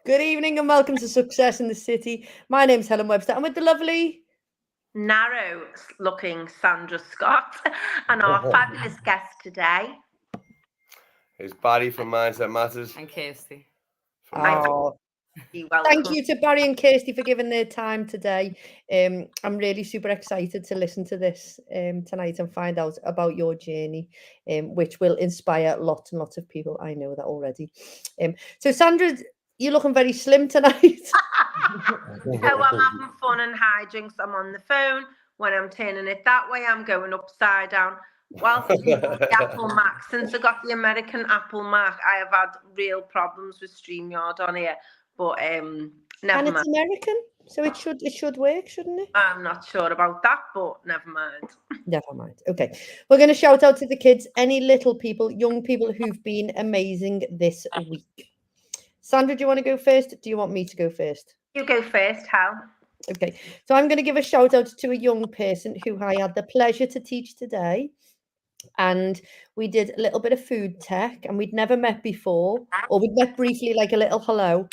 Good evening and welcome to Success in the City. My name's Helen Webster. I'm with the lovely, narrow-looking Sandra Scott and our fabulous guest today. It's Barry from Mindset Matters. And Kirsty. Oh, thank you to Barry and Kirsty for giving their time today. I'm really super excited to listen to this tonight and find out about your journey, which will inspire lots and lots of people. I know that already. So Sandra, you're looking very slim tonight. So I'm having fun and hijinks. I'm on the phone. When I'm turning it that way, I'm going upside down. Whilst the Apple Mac, since I got the American Apple Mac, I have had real problems with StreamYard on here. But never And it's mind. American, so it should work, shouldn't it? I'm not sure about that, but never mind. Never mind. Okay. We're going to shout out to the kids, any little people, young people who've been amazing this week. Sandra, do you want to go first? Do you want me to go first? You go first, Hal. Okay. So I'm going to give a shout out to a young person who I had the pleasure to teach today. And we did a little bit of food tech, and we'd never met before, or we'd met briefly, like a little hello.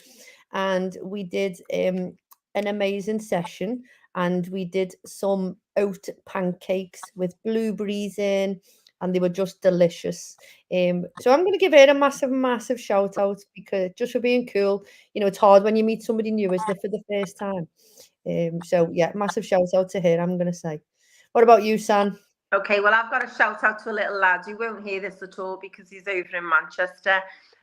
And we did an amazing session, and we did some oat pancakes with blueberries in, and they were just delicious. So I'm going to give her a massive shout out, because just for being cool. You know, it's hard when you meet somebody new, isn't it, for the first time. So yeah, massive shout out to her, I'm going to say. What about you, San? Okay, well, I've got a shout out to a little lad. You won't hear this at all because he's over in Manchester,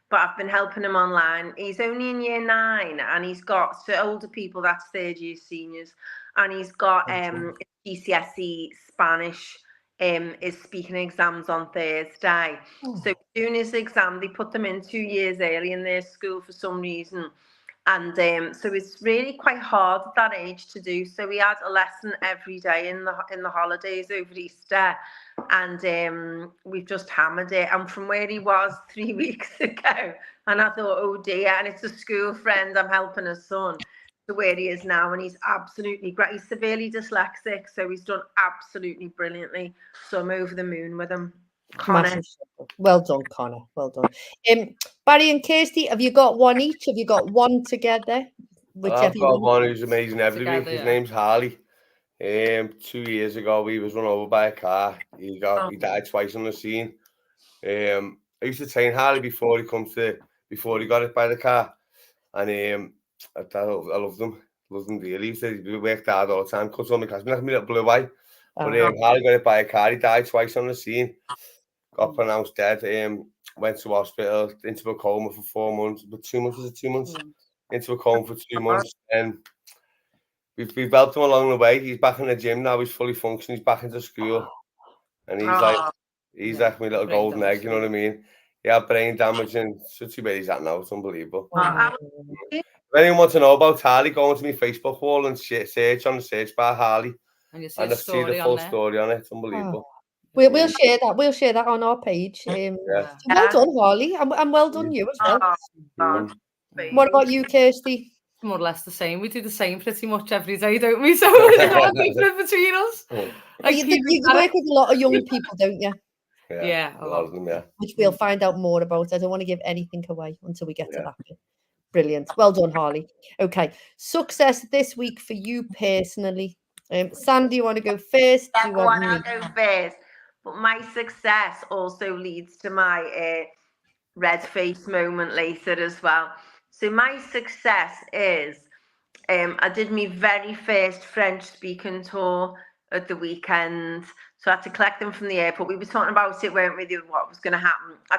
but I've been helping him online. He's only in year 9, and he's got, so older people, that's third year seniors, and he's got GCSE Spanish his speaking exams on Thursday. So doing his exam, they put them in 2 years early in their school for some reason. And so it's really quite hard at that age to do. So we had a lesson every day in the holidays over Easter, and we've just hammered it. And from where he was 3 weeks ago, and I thought, oh dear, and it's a school friend, I'm helping his son, to where he is now, and he's absolutely great. He's severely dyslexic, so he's done absolutely brilliantly. So I'm over the moon with him. Connor. Well done, Connor. Well done. Barry and Kirsty, have you got one each? Have you got one together? I've got one who's amazing every week. His name's Harley. 2 years ago, he was run over by a car. He died twice on the scene. I used to train Harley before he got hit by the car, and I loved him. Loved him really. He worked hard all the time. Cut on the car. Like a little blue eye. But Harley got hit by a car. He died twice on the scene. Got pronounced dead. Went to hospital, into a coma for 4 months. But 2 months, was it 2 months? Into a coma for 2 months. And we've helped him along the way. He's back in the gym now. He's fully functioning. He's back into school. And he's like my little golden egg, you know what I mean? He had brain damage, and such a way he's at now. It's unbelievable. If anyone wants to know about Harley, go onto my Facebook wall and search on the search bar Harley. And you'll see the full story on it. It's unbelievable. We'll share that. We'll share that on our page. Well done, Harley, and well done you as well. What about you, Kirsty? More or less the same. We do the same pretty much every day, don't we? So there's not different between us. You work with a lot of young people, don't you? Yeah, a lot of them, yeah. Which we'll find out more about. I don't want to give anything away until we get to that bit. Brilliant. Well done, Harley. Okay. Success this week for you personally. Sam, do you want to go first? I want to go first. But my success also leads to my red face moment later as well. So my success is I did my very first French speaking tour at the weekend. So I had to collect them from the airport. We were talking about it, weren't we, what was going to happen. I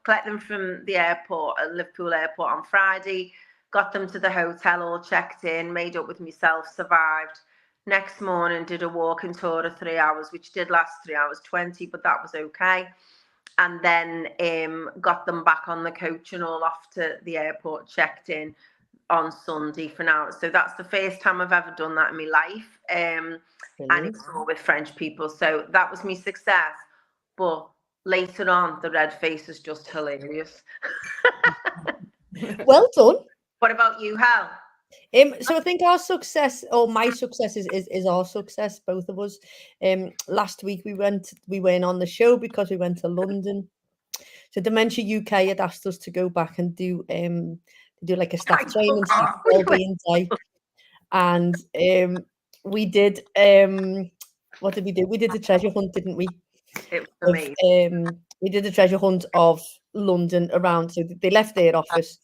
collect them from the airport at Liverpool Airport on Friday, got them to the hotel, all checked in, made up with myself, survived. Next morning, did a walking tour of 3 hours, which did last 3 hours 20, but that was okay. And then got them back on the coach and all off to the airport, checked in on Sunday for now. So that's the first time I've ever done that in my life. And it's all with French people. So that was my success. But later on, the red face is just hilarious. Well done. What about you, Hal? So I think our success, or my success, is our success, both of us. Last week we weren't on the show because we went to London. So Dementia UK had asked us to go back and do do like a staff training well-being day, and we did what did we do? We did the treasure hunt, didn't we? It was Of, amazing. we did the treasure hunt of London around. So they left their office.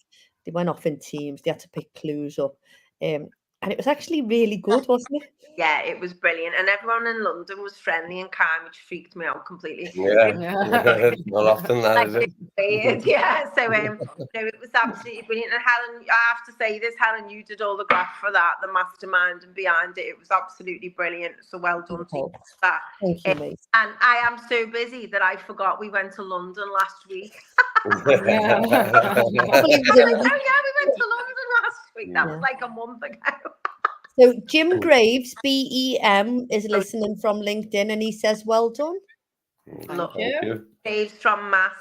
They went off in teams. They had to pick clues up, and it was actually really good, wasn't it? Yeah, it was brilliant, and everyone in London was friendly and kind, which freaked me out completely. Yeah, not often that, is it? Weird, yeah. So no, it was absolutely brilliant. And Helen, I have to say this, Helen, you did all the graph for that, the mastermind and behind it. It was absolutely brilliant. So well done to you for that. Thank you, mate. And I am so busy that I forgot we went to London last week. Yeah. Oh yeah, we went to London last week. That was like a month ago. So Jim Graves, BEM, is listening from LinkedIn, and he says, "Well done." Look, you. Dave's from Mast,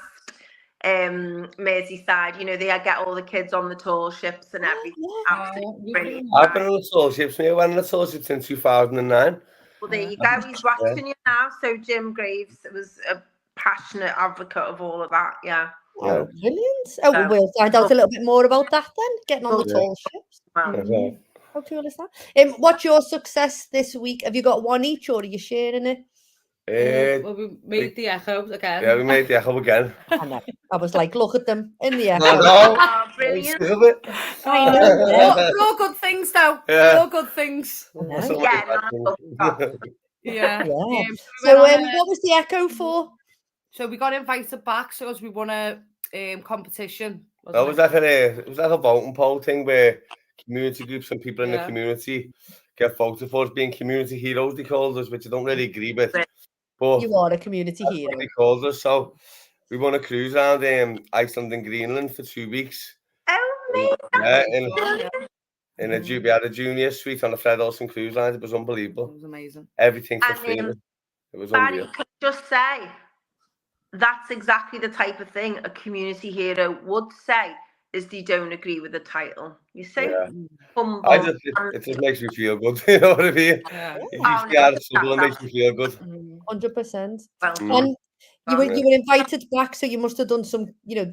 Merseyside. You know, they get all the kids on the tall ships and everything. Absolutely brilliant. I've been on the tall ships. I went on the tall ships in 2009. Well, there you go. He's watching you now. So Jim Graves was a passionate advocate of all of that. Yeah. Oh, brilliant. Oh, well, we'll find out a little bit more about that then, getting on the tall ships. Wow. How cool is that? What's your success this week? Have you got one each, or are you sharing it? Well, we made the echo again. Yeah, we made the echo again. I know. I was like, look at them in the echo. Oh, brilliant. I know. All good things, though. Yeah. All good things. Yeah, Yeah. So, what was the echo for? So we got invited back because we won a competition. That was like it was like a voting poll thing where community groups and people in the community get voted for as being community heroes, they called us, which I don't really agree with. But you are a community hero. They called us. So we won a cruise around Iceland and Greenland for 2 weeks. Oh, yeah, in a we had a junior suite on the Fred Olsen cruise line. It was unbelievable. It was amazing. Everything for free. It was unreal. Barry, just say that's exactly the type of thing a community hero would say. Is they don't agree with the title. You see? Humble. It just makes me feel good. You know what I mean? Yeah. It keeps me out of trouble and makes me feel good. 100%. Well, and you were invited back, so you must have done some. You know,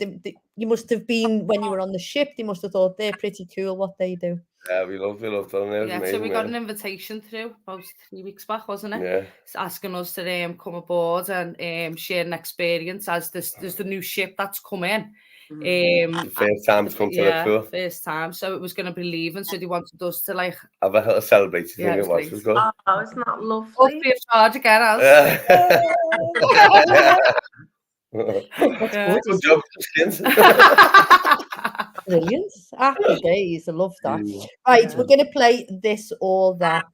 you must have been when you were on the ship. They must have thought they're pretty cool what they do. Yeah, we loved them. It was amazing, so we got an invitation through about 3 weeks back, wasn't it? Yeah. It's asking us to come aboard and share an experience as there's the new ship that's come in. The first time to come to the tour. First time. So it was going to be leaving, so they wanted us to like have a little celebration thing. It was good. Oh, it's not lovely. Free of charge again, as. Good job, skins. Brilliant. Happy days. I love that. Right, we're going to play this or that.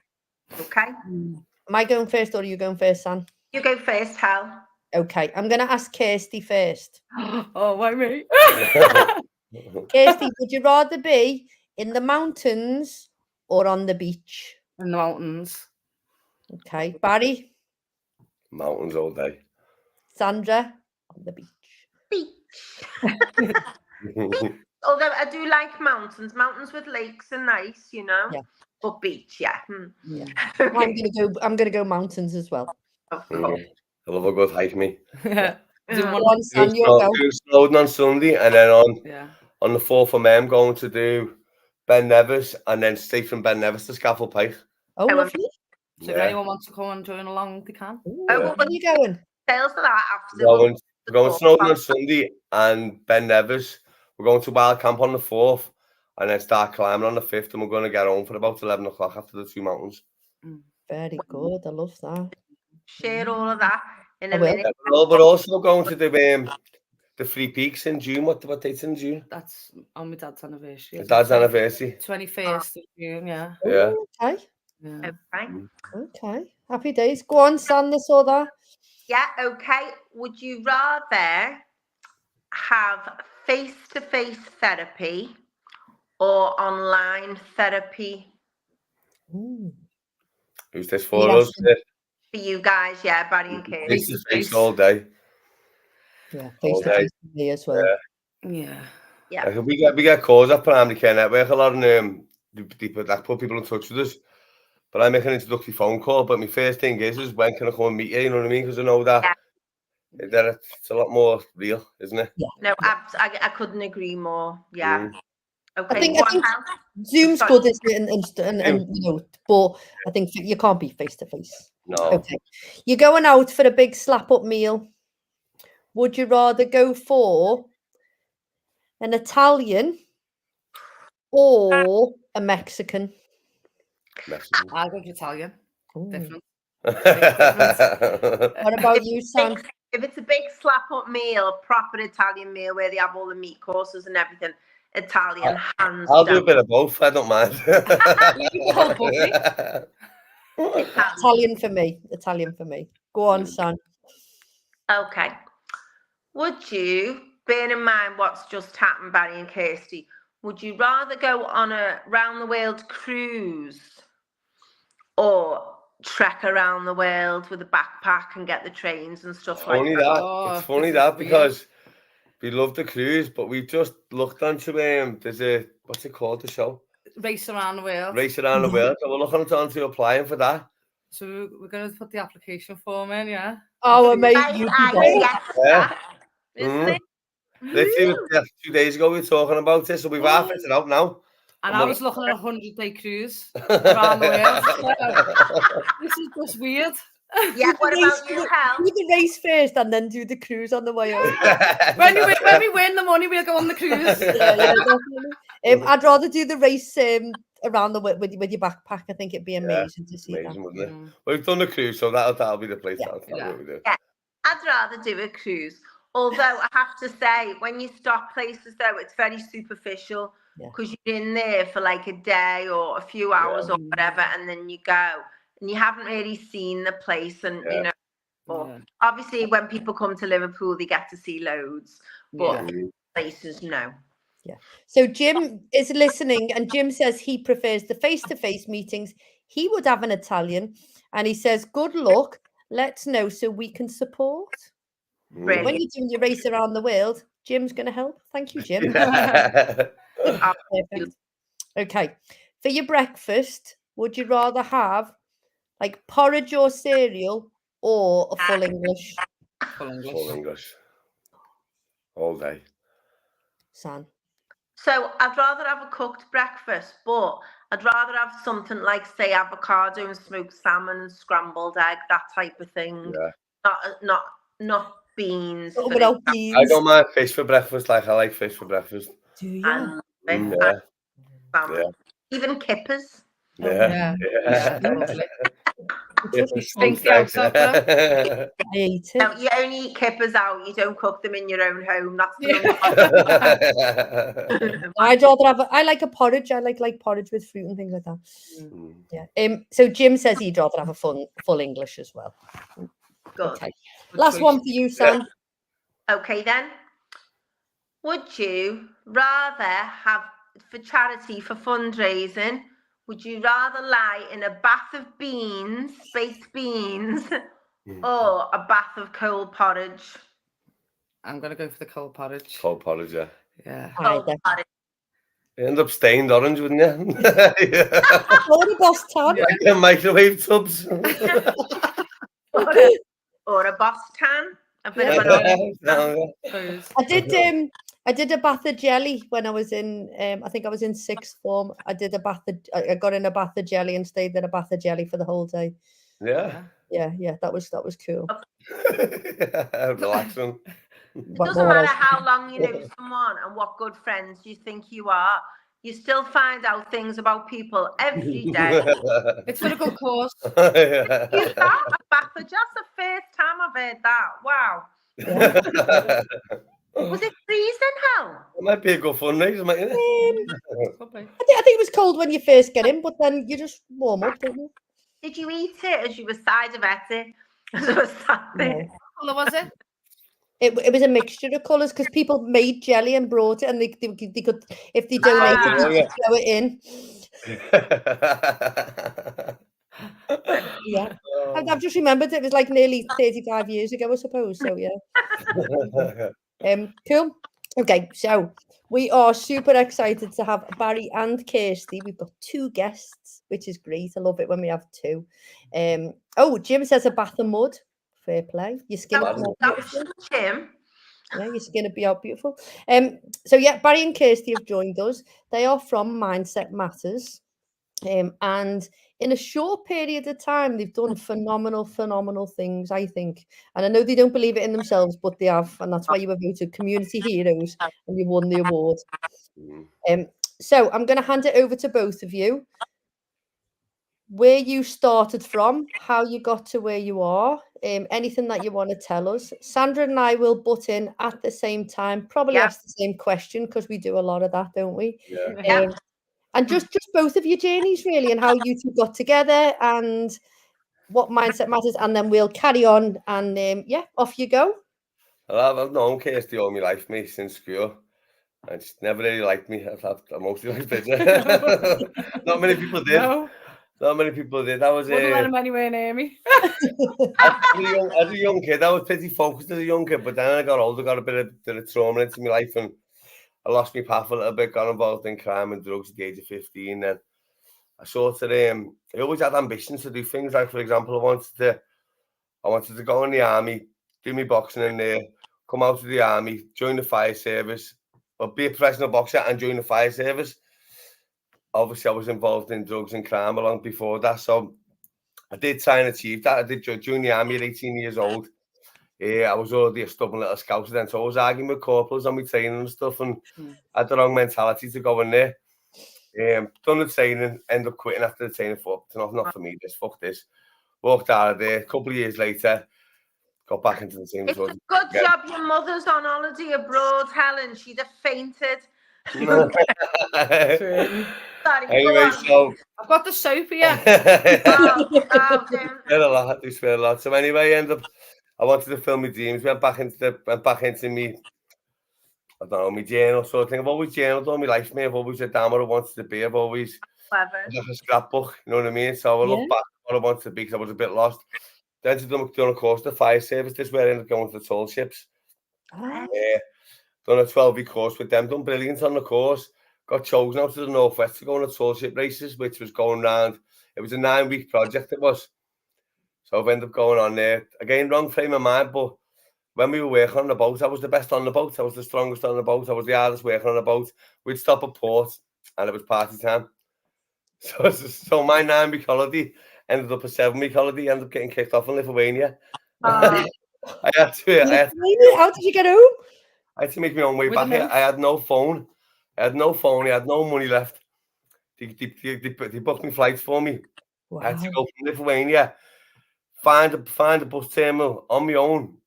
Okay. Am I going first or are you going first, Sam? You go first, Hal. Okay, I'm going to ask Kirsty first. Oh, why me? Kirsty, would you rather be in the mountains or on the beach? In the mountains. Okay, Barry? Mountains all day. Sandra? On the beach. Beach. Although I do like mountains. Mountains with lakes are nice, you know. Yeah. But beach, yeah. Yeah. I'm gonna go mountains as well. Of course. I love a good hike, me. Yeah. Snowden on Sunday, and then on the 4th of May, I'm going to do Ben Nevis, and then straight from Ben Nevis to Scaffold Pike. Oh, lovely. So if anyone wants to come and join along, they can. Where are you going? Tales of that after. We're going to Snowden on Sunday and Ben Nevis. We're going to Wild Camp on the 4th, and then start climbing on the 5th, and we're going to get home for about 11 o'clock after the 2 mountains. Very good. I love that. Share all of that in a minute. Well, we're also going to do the Three Peaks in June. What date's in June? That's on my dad's anniversary. His dad's anniversary. 21st of June, yeah. Yeah. Okay. Yeah. Okay. Happy days. Go on, Sam, this or that. Yeah, okay. Would you rather have face-to-face therapy or online therapy? Who's this for us? For you guys, yeah, Barry and Kirsty. Face-to-face all day. Yeah, face-to-face for me as well. Yeah. We get calls up Primary Care Network a lot, and that put people in touch with us. But I make an introductory phone call. But my first thing is when can I come and meet you? You know what I mean? Because I know that it's a lot more real, isn't it? Yeah. No, I couldn't agree more. Yeah. Okay, I think house? Zoom's Sorry. good, isn't it? And you know, but I think you can't be face to face. No. Okay, you're going out for a big slap up meal. Would you rather go for an Italian or a Mexican? Mexican. I'll go Italian. Ooh. Different. What about you, Sam? If it's a big slap up meal, proper Italian meal where they have all the meat courses and everything, Italian hands I'll do a down. bit of both. I don't mind. Italian for me. Italian for me. Go on, Sam. Okay. Would you, bearing in mind what's just happened, Barry and Kirsty, would you rather go on a round the world cruise or trek around the world with a backpack and get the trains and stuff like that? It's funny that because we love the cruise, but we've just looked onto there's a what's it called, the show? Race around the world. Race around the world. So we're looking onto applying for that. So we're going to put the application form in, yeah. Oh, amazing! Literally, 2 days ago we were talking about this, so we've half it out now. And I was looking at a 100-day cruise around the world. This is just weird. Yeah, what about you, Hal? Do the race first and then do the cruise on the way over. when we win the money, we'll go on the cruise. Yeah, definitely. I'd rather do the race around the world with your backpack. I think it'd be amazing to see that. Wouldn't it? We've done the cruise, so that'll be the place. Yeah. Yeah, I'd rather do a cruise. Although I have to say, when you stop places, though, it's very superficial because you're in there for like a day or a few hours or whatever, and then you go and you haven't really seen the place. And you know, obviously, when people come to Liverpool, they get to see loads, but places, no. Yeah. So Jim is listening, and Jim says he prefers the face-to-face meetings. He would have an Italian, and he says, "Good luck. Let's know so we can support." Brilliant. When you're doing your race around the world, Jim's going to help. Thank you, Jim. Perfect. Okay. For your breakfast, would you rather have like porridge or cereal or a full English? Full English. All day. San. So I'd rather have a cooked breakfast, but I'd rather have something like, say, avocado and smoked salmon and scrambled egg, that type of thing. Yeah. Not beans. Without beans. I don't mind fish for breakfast. Like I like fish for breakfast. Do you? Yeah. Even kippers. Yeah. I ate it. No, you only eat kippers out. You don't cook them in your own home. That's I'd rather have. I like a porridge. I like porridge with fruit and things like that. Yeah. So Jim says he'd rather have a full English as well. Good. Okay. Last one for you, Sam. Okay then. Would you rather have, for charity, for fundraising, would you rather lie in a bath of beans, baked beans, or a bath of cold porridge? I'm going to go for the cold porridge. Cold porridge, yeah. Yeah. Cold porridge. You end up stained orange, wouldn't you? Or a boss tan. Like microwave tubs. Or a boss tan. A bit of an I did a bath of jelly when I was in I think I was in sixth form. I got in a bath of jelly and stayed in a bath of jelly for the whole day. Yeah. Yeah, that was cool. Relaxing. Doesn't matter how long you know someone and what good friends you think you are, you still find out things about people every day. It's for a good cause. You start a bath of just the first time I've heard that. Wow. Was it freezing, Hal? It might be a good fundraiser, mightn't it? I think it was cold when you first get in, but then you just warm up, don't you? Did you eat it as you were side of it? As I was sat there? What colour was it? It was a mixture of colours because people made jelly and brought it, and they could, if they donated, they could throw it in. Yeah, I've just remembered it was like nearly 35 years ago, I suppose. So yeah. Cool. Okay, so we are super excited to have Barry and Kirsty. We've got 2 guests, which is great. I love it when we have 2. Jim says a bath of mud. Fair play. Your skin. That's Jim. Yeah, your skin will be out beautiful. So yeah, Barry and Kirsty have joined us. They are from Mindset Matters. And in a short period of time, they've done phenomenal things, I think. And I know they don't believe it in themselves, but they have. And that's why you were voted community heroes and you won the award. So I'm going to hand it over to both of you. Where you started from, how you got to where you are, anything that you want to tell us. Sandra and I will butt in at the same time, probably ask the same question because we do a lot of that, don't we? Yeah. And just both of your journeys really, and how you two got together and what Mindset Matters, and then we'll carry on and yeah, off you go. Well, I've known Kirsty all my life, mate, since school. And she's never really liked me. I mostly liked business. Not many people did. No. Not many people did. I was Wouldn't let him anywhere near me. as a young kid, I was pretty focused as a young kid, but then I got older, got a bit of trauma into my life, and I lost my path a little bit, got involved in crime and drugs at the age of 15. Then I sort of, I always had ambitions to do things. Like, for example, I wanted to go in the army, do my boxing in there, come out of the army, join the fire service, or be a professional boxer and join the fire service. Obviously, I was involved in drugs and crime long before that, so I did try and achieve that. I did join the army at 18 years old. I was already a stubborn little scouser then, so I was arguing with corporals on my training and stuff, and I had the wrong mentality to go in there. Done the training, ended up quitting after the training. Thought, not for me, fuck this. Walked out of there. A couple of years later, got back into the team. It's a good job your mother's on holiday abroad, Helen. She'd have fainted. Anyway, so I've got the soap here. Spare a lot. So anyway, I wanted to film my dreams. Went back into me. I don't know, my journal sort of thing. I've always journaled all my life, mate. I've always said down what I wanted to be. I've always had a scrapbook, you know what I mean? So I look back at what I wanted to be because I was a bit lost. Then to done a course, the fire service. This is where I ended up going to the tall ships. Done a 12-week course with them, done brilliant on the course. Got chosen out to the Northwest to go on the tall ship races, which was going round. It was a 9-week project, it was. So I've ended up going on there. Again, wrong frame of mind, but when we were working on the boat, I was the best on the boat. I was the strongest on the boat. I was the hardest working on the boat. We'd stop at port, and it was party time. So my 9-week holiday ended up a 7-week holiday. Ended up getting kicked off in Lithuania. I had to. How did you get home? I had to make my own way back here. I had no phone. I had no money left. They booked me flights for me. Wow. I had to go from Lithuania, find a bus terminal on my own,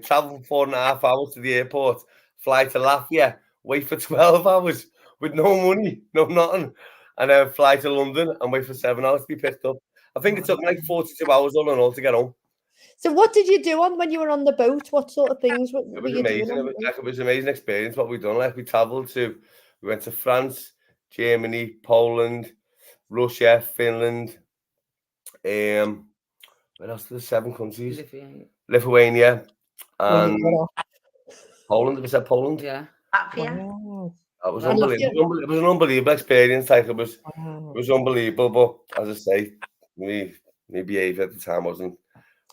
travel for 4.5 hours to the airport, fly to Latvia, wait for 12 hours with no money, no nothing, and then fly to London and wait for 7 hours to be picked up. I think it took me like 42 hours all in all to get home. So what did you do when you were on the boat? What sort of things were you doing? It was an amazing experience what we done. Like we went to France, Germany, Poland, Russia, Finland. Where else? There's 7 countries. Lithuania and Poland. We said Poland. Yeah. Wow. That was unbelievable. It was an unbelievable experience. Like it was unbelievable. But as I say, my behaviour at the time wasn't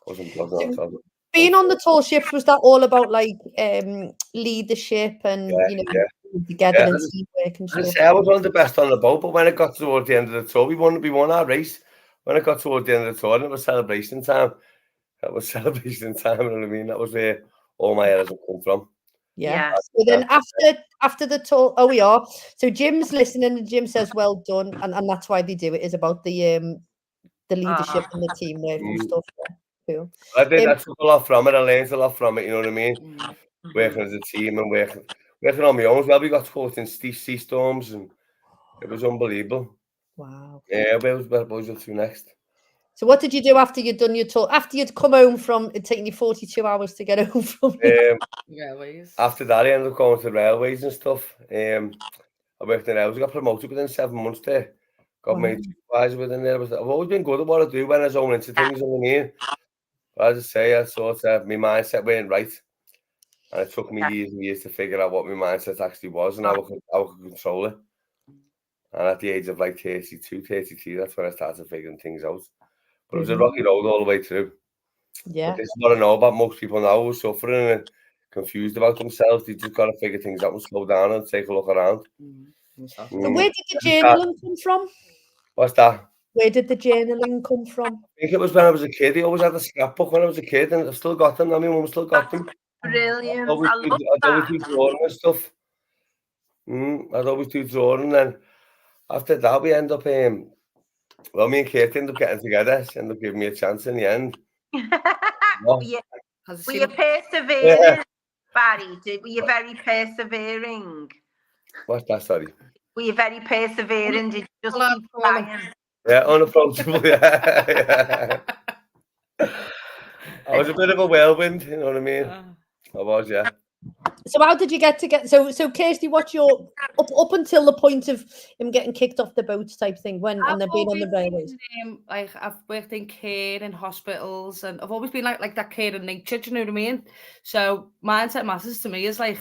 pleasant. Being on the tall ships, was that all about like leadership and together and teamwork and stuff? I was one of the best on the boat, but when it got towards the end of the tour, we won our race. When it got towards the end of the tour, and it was celebration time. You know what I mean? That was where all my errors have come from. Yeah. So then after the tour, we are. So Jim's listening, and Jim says, "Well done," and that's why they do it. Is about the leadership and the teamwork and stuff. Yeah. Cool. I took a lot from it. I learned a lot from it. You know what I mean? Working as a team and working on my own as well. We got caught in sea storms, and it was unbelievable. Wow. Yeah, where was you to next? So what did you do after you'd done your tour? After you'd come home from it taking you 42 hours to get home from railways. After that, I ended up going to railways and stuff. I worked in railways. I got promoted within 7 months there. Got made supervisor within there. I've always been good at what I do when I zone into things. You know what I mean? But as I say, I sort of my mindset weren't right, and it took me years and years to figure out what my mindset actually was and how I could control it. And at the age of like 32, 33, that's when I started figuring things out. But it was a rocky road all the way through. Yeah. But this is what I know about most people now who are suffering and confused about themselves. They just got to figure things out and slow down and take a look around. So where did the journaling come from? What's that? Where did the journaling come from? I think it was when I was a kid. I always had a scrapbook when I was a kid, and I've still got them. I mean, mum still got them. Brilliant. I'd always do drawing and stuff. I'd always do drawing, and then after that, we end up, well, me and Kirsty end up getting together. She ended up giving me a chance in the end. Were you persevering, Barry? Were you very persevering? What's that, sorry? Were you very persevering? Did you just keep trying? Yeah, unapproachable, yeah. I was a bit of a whirlwind, you know what I mean? I was, yeah. So how did you get so Kirsty, what's your up until the point of him getting kicked off the boats type thing and then being on the railways? Like I've worked in care in hospitals, and I've always been like that care in nature, do you know what I mean? So mindset matters to me is like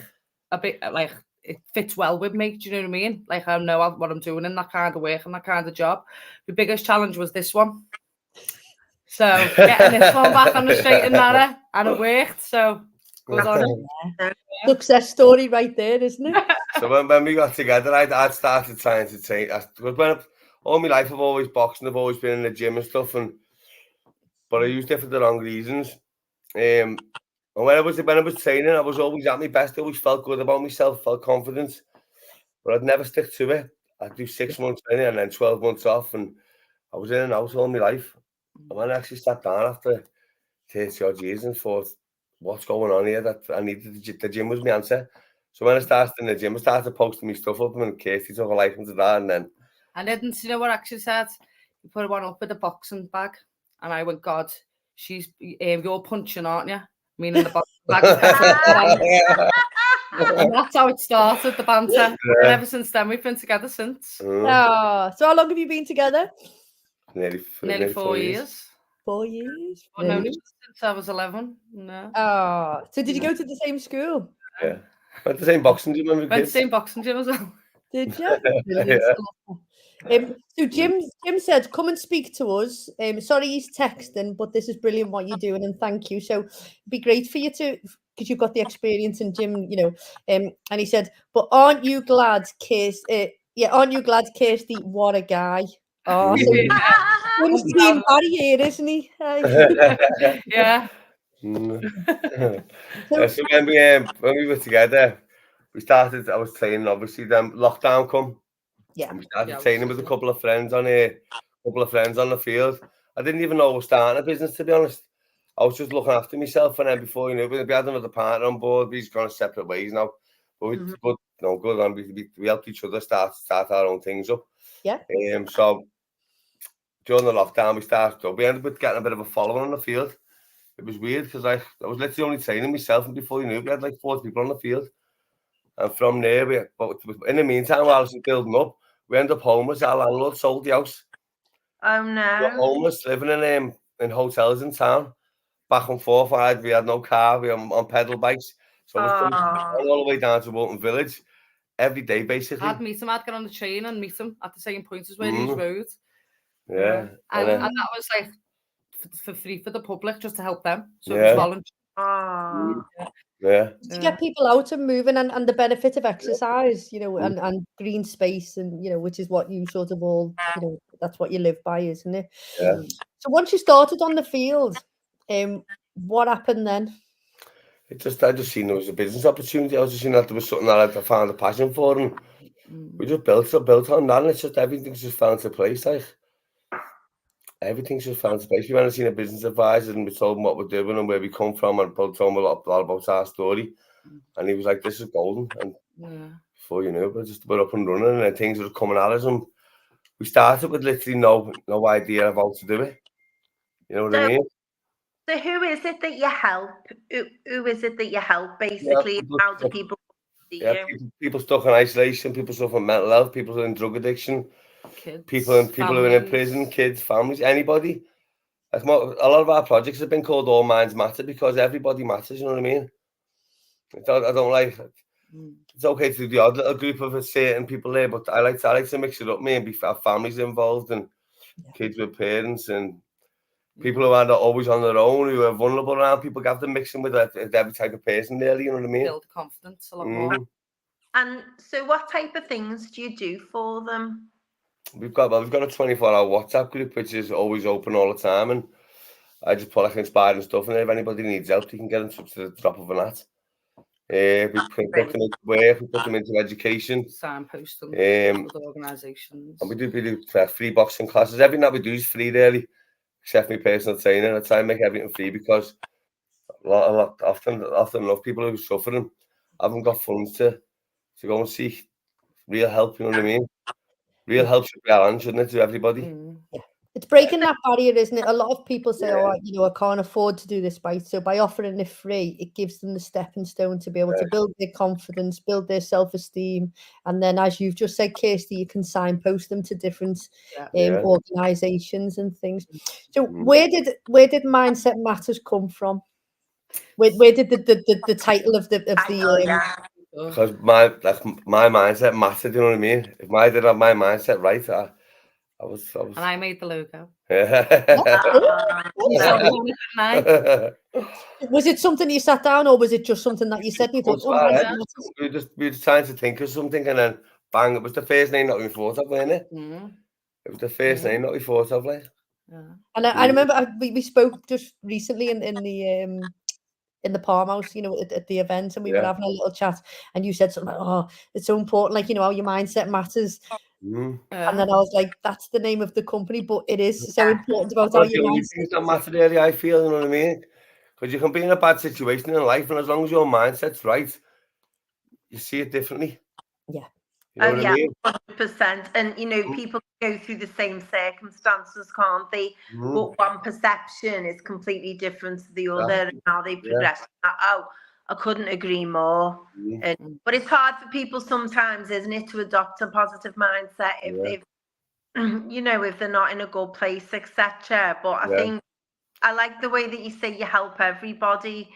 a bit like it fits well with me, do you know what I mean? Like I know what I'm doing in that kind of work and that kind of job. The biggest challenge was this one. So getting this one back on the straight and narrow, and it worked. So good on it. Success story right there, isn't it? So when we got together, I'd started trying to train. Because all my life I've always boxed and I've always been in the gym and stuff, but I used it for the wrong reasons. And when I was training, I was always at my best. I always felt good about myself, felt confident, but I'd never stick to it. I'd do 6 months training and then 12 months off, and I was in and out all my life. And when I actually sat down after 30 odd years and thought, what's going on here? That I needed the gym was my answer. So when I started in the gym, I started posting my stuff up, and Kirsty took a liking to that. And then I didn't, you know what I actually said? You put one up with a boxing bag, and I went, God, you're punching, aren't you? Meaning the boxing bag. And that's how it started, the banter. Yeah. And ever since then, we've been together since. Oh, so how long have you been together? Nearly 4 years. 4 years? I've known each other since I was 11. No. Oh, so did you go to the same school? Yeah. Went to the same boxing gym when we were kids. Went to the same boxing gym as well. Did you? So Jim said, come and speak to us. Sorry he's texting, but this is brilliant what you're doing, and thank you. So it'd be great for you to, because you've got the experience in Jim, you know. And he said, but aren't you glad, Kirsty? Aren't you glad, Kirsty? What a guy. Oh, so he's being Barry here, isn't he? Yeah. So when we were together, I was training, obviously, then lockdown come. Yeah. And we started training with a couple of friends on the field. I didn't even know I was starting a business, to be honest. I was just looking after myself, and then before you know, we had another partner on board. We've gone separate ways now. But good on. We helped each other start our own things up. Yeah. So during the lockdown, we ended up getting a bit of a following on the field. It was weird because I was literally only training myself, and before you knew, we had like 40 people on the field. And from there, but in the meantime, while I was building up, we ended up homeless. Our landlord sold the house. Oh no! We were homeless, living in hotels in town, back and forth. We had no car. We were on pedal bikes, so I was all the way down to Walton Village every day, basically. I'd meet him. I'd get on the train and meet him at the same point as where he's rode. Yeah, and that was like for free for the public, just to help them. So yeah. it was voluntary. Yeah. To get people out and moving, and the benefit of exercise, you know, and green space, and you know, which is what you sort of all, you know, that's what you live by, isn't it? Yeah. So once you started on the field, what happened then? I just seen there was a business opportunity. I was just seeing that there was something that I found a passion for, and we just built on that, and it's just everything's just fell into place. Like everything's just fell into place. We went and seen a business advisor, and we told him what we're doing and where we come from, and told him a lot about our story. And he was like, "This is golden." And before you know, we're up and running, and things were coming at us. And we started with literally no idea of how to do it. You know what I mean? So who is it that you help? Who is it that you help, basically? How do people see you? People stuck in isolation, people suffering mental health, people in drug addiction, kids, people who are in prison, kids, families, anybody. A lot of our projects have been called All Minds Matter because everybody matters, you know what I mean? I don't like it. It's okay to do the odd little group of certain people there, but I like to mix it up, and have families involved and kids with parents and People who are always on their own, who are vulnerable around people, have them mixing with every type of person, really, you know what I mean? Build confidence a lot more. And so what type of things do you do for them? We've got a 24-hour WhatsApp group, which is always open all the time, and I just put like inspiring stuff in there. If anybody needs help, you can get in touch at the drop of an hat. We put them into work, we put them into education. Signpost them with organisations. And we do free boxing classes. Everything that we do is free, really, except my personal training. I try and make everything free because often enough people who are suffering haven't got funds to go and seek real help, you know what I mean? Real help should be around, shouldn't it, to everybody? Yeah. It's breaking that barrier, isn't it? A lot of people say, oh, I can't afford to do this, right? So by offering it free, it gives them the stepping stone to be able to build their confidence, build their self-esteem. And then, as you've just said, Kirsty, you can signpost them to different organisations and things. So where did Mindset Matters come from? Where did the title of the because my mindset mattered, you know what I mean? If I didn't have my mindset right, I was and I made the logo. Was it something you sat down, or was it just something that you said? You thought, we were just trying to think of something, and then bang, it was the first name that we thought of, wasn't it? It was the first name that we thought of, like. And I remember we spoke just recently in the Palm House, at the event, and we were having a little chat, and you said something like, oh, it's so important, like, how your mindset matters. And then I was like, that's the name of the company, but it is so important about how your mindset that matter, really, I feel, you know what I mean? Because you can be in a bad situation in life, and as long as your mindset's right, you see it differently. Yeah. You know what I mean? 100%. And, people go through the same circumstances, can't they? But one perception is completely different to the other, and how they progress. I couldn't agree more. But it's hard for people sometimes, isn't it, to adopt a positive mindset if they've, if they're not in a good place, etc. But I think I like the way that you say you help everybody.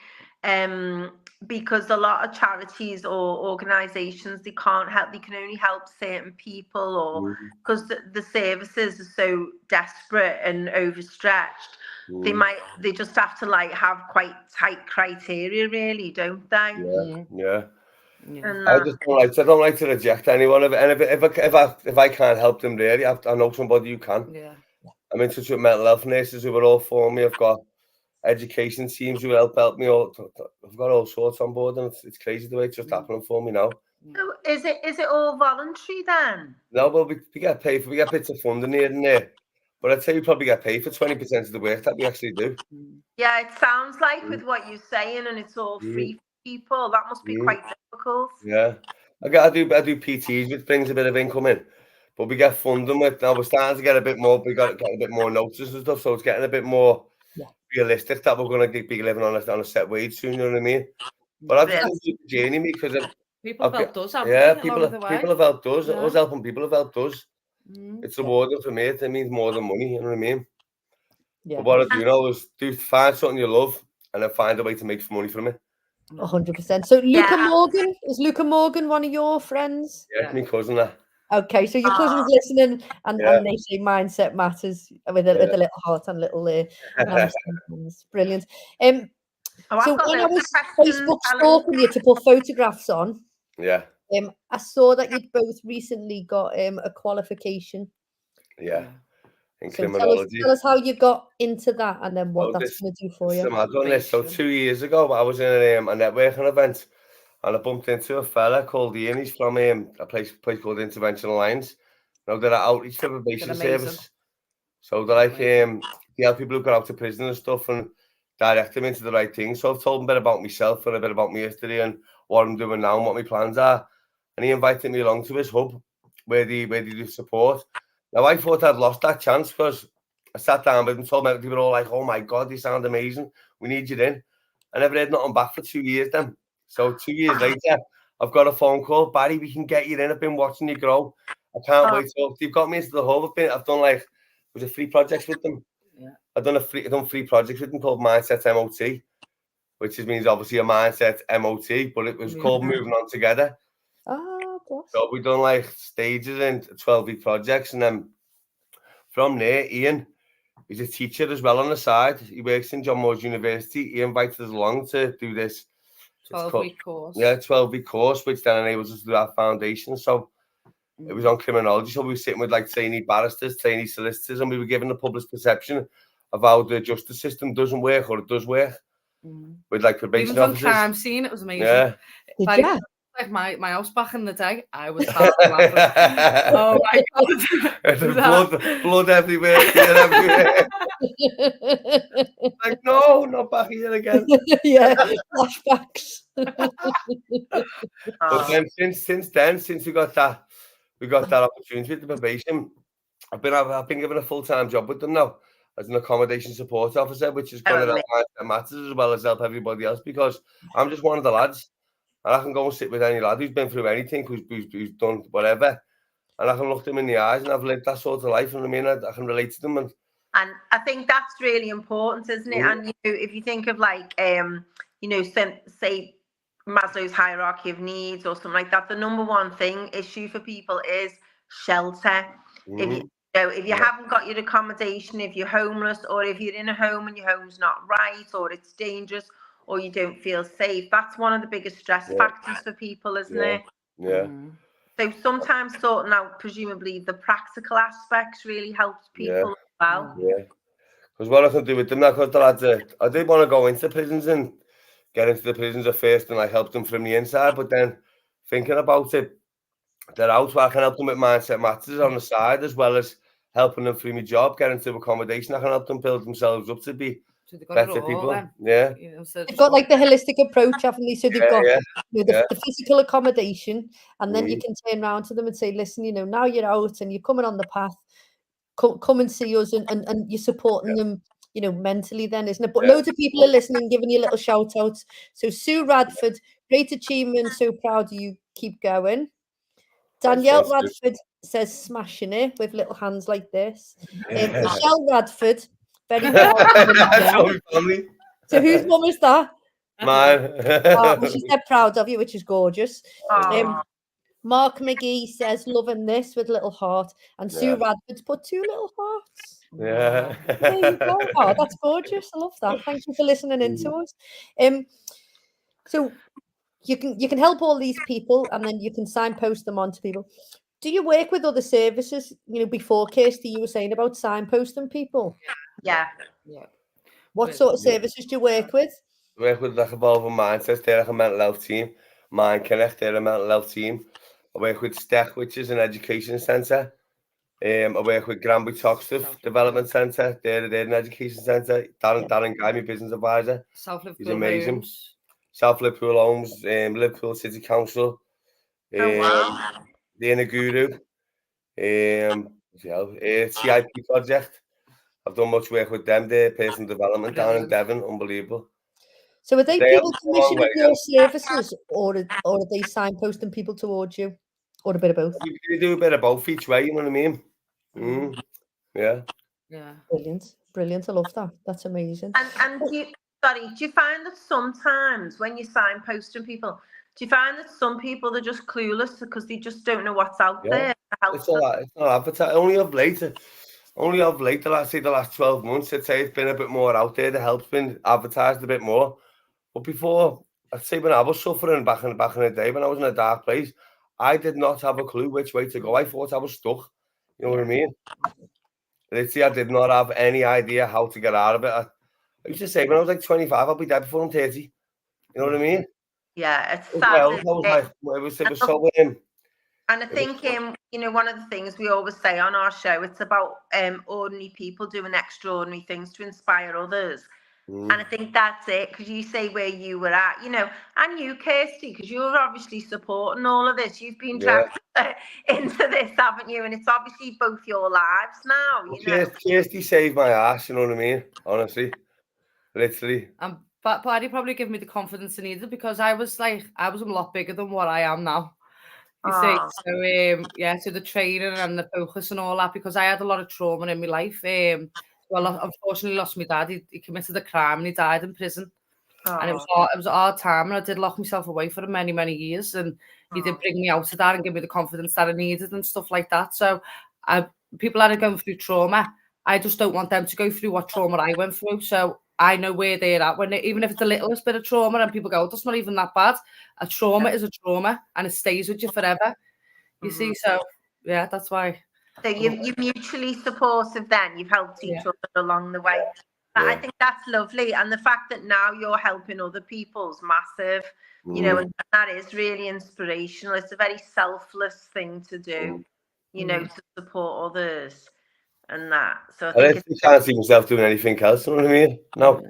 Because a lot of charities or organisations, they can't help, they can only help certain people, or because the services are so desperate and overstretched, they just have to have quite tight criteria, really, don't they? Yeah. I don't like to reject anyone, and if I can't help them, really, I know somebody who can. I'm in touch with mental health nurses who are all for me. I've got education teams who help me all. I've got all sorts on board, and it's crazy the way it's just happening for me now. So is it all voluntary then? No, well, we get paid we get bits of funding here and there, but I'd say we probably get paid for 20% of the work that we actually do. Yeah, it sounds like with what you're saying, and it's all free for people. That must be quite difficult. Yeah, I do PTs, which brings a bit of income in, but we get funding with. Now we're starting to get a bit more. We got a bit more notices and stuff, so it's getting a bit more realistic that we're going to be living on a set wage soon. You know what I mean? But I've just been the journey, because people have helped us. People have helped us. Us helping people have helped us. It's rewarding for me. It means more than money. You know what I mean? Yeah. But what I do know is find something you love, and then find a way to make money from it. 100%. So Luca Morgan, is Luca Morgan one of your friends? Yeah, it's my cousin. That. Okay, so your cousin's listening, and they say mindset matters with a little heart and little brilliant. So when I was Facebook stalking you to put photographs on, I saw that you'd both recently got a qualification. Yeah. In so criminology. Tell us how you got into that, and then what that's going to do for you. I've done this. So 2 years ago, I was in a networking event, and I bumped into a fella called Ian. He's from a place called Intervention Alliance. Now they're an outreach for probation service. So they're like they help people who got out of prison and stuff, and direct them into the right thing. So I've told them a bit about myself and a bit about my history and what I'm doing now and what my plans are. And he invited me along to his hub where they do support. Now, I thought I'd lost that chance, because I sat down with them, told them, they were all like, oh my God, you sound amazing. We need you in. I never heard nothing back for 2 years then. So 2 years later, I've got a phone call. Barry, we can get you in. I've been watching you grow. I can't wait. So they've got me into the hub. I've done 3 projects with them. Yeah. I've done 3 projects with them called Mindset MOT, which means obviously a mindset MOT, but it was called Moving On Together. So we've done stages in 12-week projects, and then from there, Ian, He's a teacher as well on the side. He works in John Moores University. He invited us along to do this 12-week course. Yeah, 12-week course, which then enables us to do our foundation. So it was on criminology. So we were sitting with like trainee barristers, trainee solicitors, and we were given the public perception of how the justice system doesn't work or it does work. With like probation Even officers. from crime scene, it was amazing. Yeah. Like my house back in the day, I was half laughing. Oh my God. blood everywhere, everywhere. Like, no, not back here again. Yeah, flashbacks. But then since we got that opportunity with the probation, I've been given a full-time job with them now as an accommodation support officer, which is going to help my matters as well as help everybody else, because I'm just one of the lads. And I can go and sit with any lad who's been through anything, who's done whatever, and I can look them in the eyes, and I've lived that sort of life, and I mean, I can relate to them. And I think that's really important, isn't it? And if you think of like, say Maslow's hierarchy of needs or something like that, the number one issue for people is shelter. If you haven't got your accommodation, if you're homeless, or if you're in a home and your home's not right, or it's dangerous, or you don't feel safe, that's one of the biggest stress factors for people, isn't it? Yeah. So sometimes sorting out, presumably, the practical aspects really helps people as well. Yeah. Because what I can do with them, because the lads, I did want to go into prisons and get into the prisons at first and help them from the inside, but then thinking about it, they're out where I can help them with mindset matters on the side, as well as helping them through my job, getting into accommodation. I can help them build themselves up to be better people. Yeah. They've got like the holistic approach, haven't they? So they've got the physical accommodation, and then you can turn around to them and say, listen, now you're out and you're coming on the path, come and see us, and you're supporting them, mentally then, isn't it? But loads of people are listening, giving you little shout outs. So Sue Radford, great achievement, so proud of you, keep going. Danielle Radford says smashing it with little hands like this. Michelle Radford, very proud. So whose mum is that? Mine. She said proud of you, which is gorgeous. Mark McGee says loving this with little heart, and Sue Radford's put 2 little hearts. Yeah. There you go. Oh, that's gorgeous. I love that. Thank you for listening in to us. So you can help all these people, and then you can signpost them on to people. Do you work with other services? Before, Kirsty, you were saying about signposting people. Yeah. What sort of services do you work with? I work with like Evolving Mindsets. They're like a mental health team. Mind Connect, they're a mental health team. I work with STEC, which is an education centre. I work with Granby Toxteth Development Centre. They're an education centre. Darren Guy, my business advisor. He's amazing. Homes. South Liverpool Homes, Liverpool City Council. The Inner Guru. CIP Project. I've done much work with them. Their personal development down in Devon, unbelievable. So are they people commissioning your services, or are they signposting people towards you, or a bit of both? We do a bit of both each way, you know what I mean? Yeah. Brilliant. I love that. That's amazing. And do you find that sometimes when you're signposting people, do you find that some people are just clueless because they just don't know what's out there? It's not advertised. Only of late, the last 12 months, I'd say it's been a bit more out there. The help's been advertised a bit more. But before, I'd say when I was suffering back in the day, when I was in a dark place, I did not have a clue which way to go. I thought I was stuck. You know what I mean? Literally, I did not have any idea how to get out of it. I used to say when I was like 25, I'll be dead before I'm 30. You know what I mean? Yeah, it's sad. It was so and I think, one of the things we always say on our show, it's about ordinary people doing extraordinary things to inspire others. And I think that's it, because you say where you were at, and you, Kirsty, because you're obviously supporting all of this. You've been trapped into this, haven't you? And it's obviously both your lives now, Kirsty saved my ass, you know what I mean? Honestly. Literally. But Paddy probably gave me the confidence I needed, because I was a lot bigger than what I am now. You see, so the training and the focus and all that, because I had a lot of trauma in my life. Unfortunately, lost my dad. He committed a crime and he died in prison. And it was a hard time, and I did lock myself away for many, many years. And he did bring me out of that and give me the confidence that I needed and stuff like that. So people that are going through trauma, I just don't want them to go through what trauma I went through. So I know where they're at even if it's the littlest bit of trauma and people go, that's not even that bad. A trauma is a trauma and it stays with you forever. You see, so yeah, that's why. So you're mutually supportive then. You've helped each other along the way. But I think that's lovely. And the fact that now you're helping other people's massive, you know, and that is really inspirational. It's a very selfless thing to do, you know, to support others and that. So I think can't see myself doing anything else, you know what I mean? No.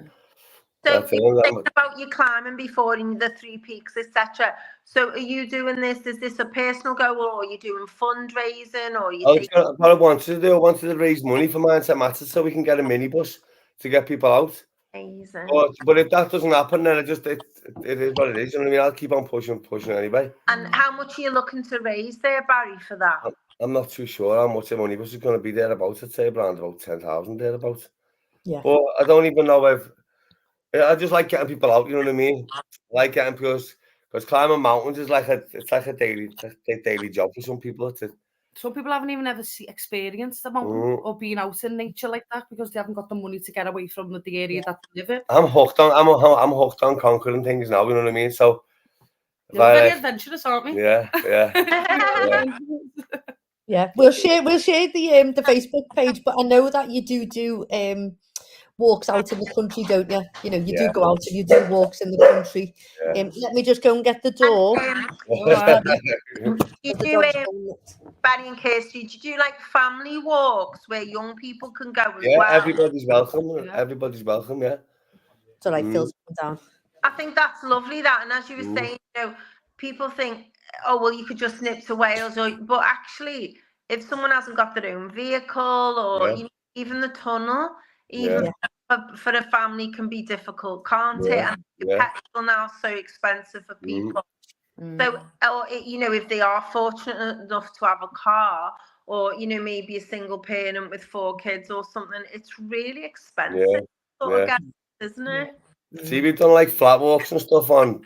So you think about your climbing before in the 3 peaks, etc. So are you doing this? Is this a personal goal, or are you doing fundraising, or what I wanted to do, I wanted to raise money for Mindset Matters so we can get a minibus to get people out. Amazing. But if that doesn't happen, then it is what it is. You know what I mean? I'll keep on pushing anyway. And how much are you looking to raise there, Barry, for that? I'm not too sure how much the minibus is going to be thereabouts. I'd say around about 10,000 thereabouts. Yeah. But I don't even know if. I just like getting people out, you know what I mean? I like getting because climbing mountains is like a daily job for some people. Some people haven't even ever experienced the mountain or been out in nature like that because they haven't got the money to get away from the area that they live in. I'm hooked on conquering things now, you know what I mean? So you're very adventurous, aren't we? Yeah. Yeah. We'll share the Facebook page, but I know that you do walks out in the country, don't you? You know, you do go out and you do walks in the country. Let me just go and get the door. Barry and Kirsty, do you do like family walks where young people can go as well? Everybody's welcome. Everybody's welcome, yeah. So like Phil's down. I think that's lovely, that. And as you were saying, you know, people think, oh, well, you could just nip to Wales, but actually, if someone hasn't got their own vehicle or even the tunnel, even for a family can be difficult, can't it? And petrol now so expensive for people. So, you know, if they are fortunate enough to have a car, or you know, maybe a single parent with 4 kids or something, it's really expensive, isn't it? See, we've done like flat walks and stuff on.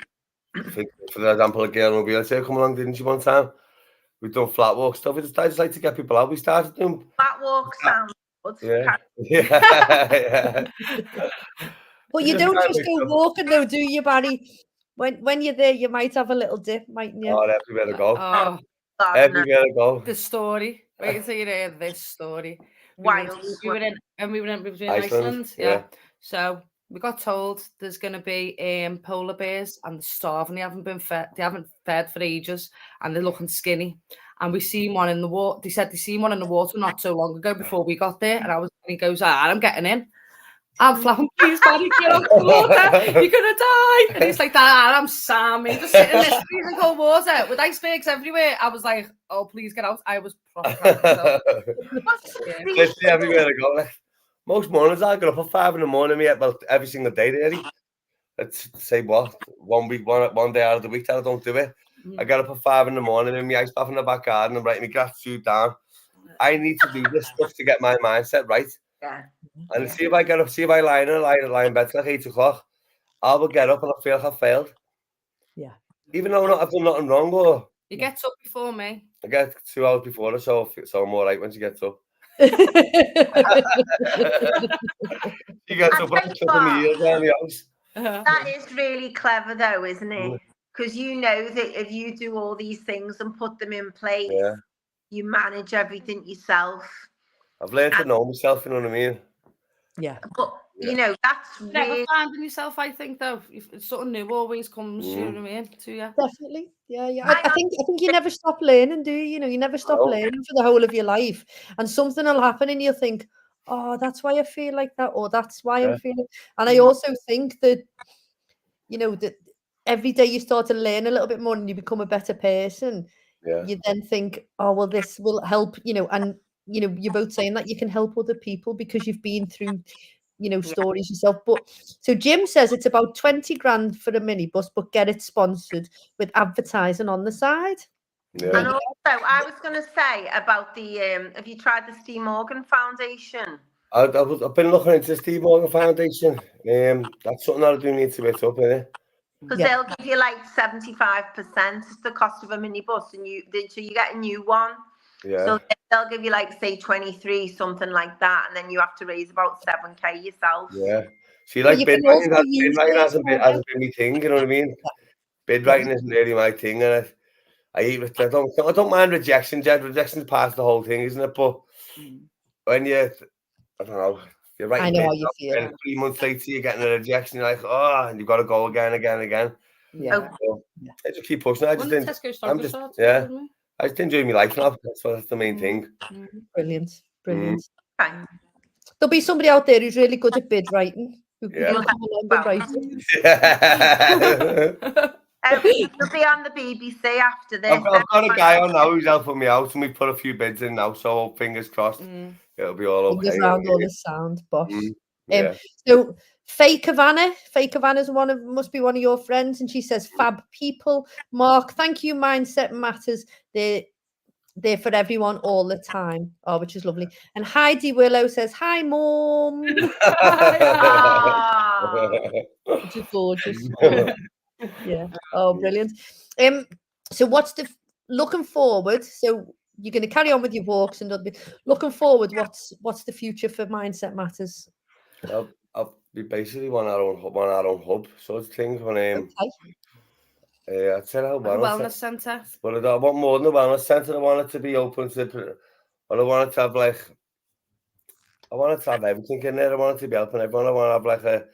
For example, a girl in a wheelchair come along, didn't she, one time? We've done flat walk stuff. I just like to get people out. We started doing flat walks. Sounds good. Yeah. But you don't just go walking though, do you, Barry? When you're there, you might have a little dip, mightn't you? Oh, everywhere to go. Oh, everywhere to go. The story. Wait until you hear this story. Wild. We were in Iceland. Yeah. So we got told there's going to be polar bears and they're starving. They haven't fed for ages and they're looking skinny. And we seen one in the water. They said they seen one in the water not so long ago before we got there. And he goes, I'm getting in. I'm flapping, please, Barry, get off the water. You're going to die. And he's like, Dad, I'm Sammy. Just sitting in this freezing cold water with icebergs everywhere. I was like, oh, please get out. I was proper. Literally everywhere to go. Like, most mornings I get up at 5 a.m, well, every single day, really. Let's say what? One day out of the week that I don't do it. I get up at 5 a.m. in my ice bath in the back garden and write my gratitude down. I need to do this stuff to get my mindset right. Yeah. And see if I lie in bed till like 8 o'clock, I will get up and I feel like I've failed. Yeah. Even though I've done nothing wrong, or you get up before me. I get 2 hours before her, so I'm all right when she gets up. She gets up and chucking the ears down the house. That is really clever though, isn't it? Because you know that if you do all these things and put them in place, you manage everything yourself. I've learned to know myself, you know what I mean? Yeah. But, you know, that's never finding yourself, I think, though. Something new always comes, you know what I mean, to you. Definitely. Yeah. I think you never stop learning, do you? You know, you never stop learning for the whole of your life. And something will happen and you'll think, oh, that's why I feel like that, or that's why I'm feeling. And I also think that, you know, that every day you start to learn a little bit more and you become a better person. You then think, oh, well, this will help, you know, and you know, you're both saying that you can help other people because you've been through, you know, stories yourself. But so Jim says it's about 20 grand for a minibus, but get it sponsored with advertising on the side. Yeah. And also, I was going to say about the, have you tried the Steve Morgan Foundation? I've been looking into the Steve Morgan Foundation. That's something that I do need to get up in it. Because they'll give you like 75%. It's the cost of a minibus, and so you get a new one. Yeah. So they'll give you like, say, 23, something like that, and then you have to raise about 7k yourself. Yeah. See, But like you bid can also writing, use hasn't this, been my thing, you know what I mean? Bid writing isn't really my thing, and I don't mind rejection. Rejection's part of the whole thing, isn't it? But when I don't know, you're writing I know bids how you up, feel. and 3 months later you're getting a rejection. You're like, oh, and you've got to go again. Yeah. So, I just keep pushing. I just enjoy my life now. That's the main thing. Brilliant. Okay. There'll be somebody out there who's really good at bid writing who Yeah. can come along and write it. You'll be on the BBC after this. I've got a guy on now who's helping me out, and we put a few bids in now, so fingers crossed it'll be all okay. Fingers round all the sound, boss. Yeah. So Fake Havana's must be one of your friends, and she says, "Fab people, Mark. Thank you. Mindset matters. They're for everyone all the time." Oh, which is lovely. And Heidi Willow says, "Hi, Mom," which is gorgeous. Yeah. Oh, brilliant. So what's looking forward? So you're going to carry on with your walks and looking forward. What's the future for Mindset Matters? We basically want our own hub sort of thing. When I'd say a wellness centre. But I want more than a wellness centre. I want it to be open to, but I want it to have everything in there. I want it to be helping everyone. I want to have like a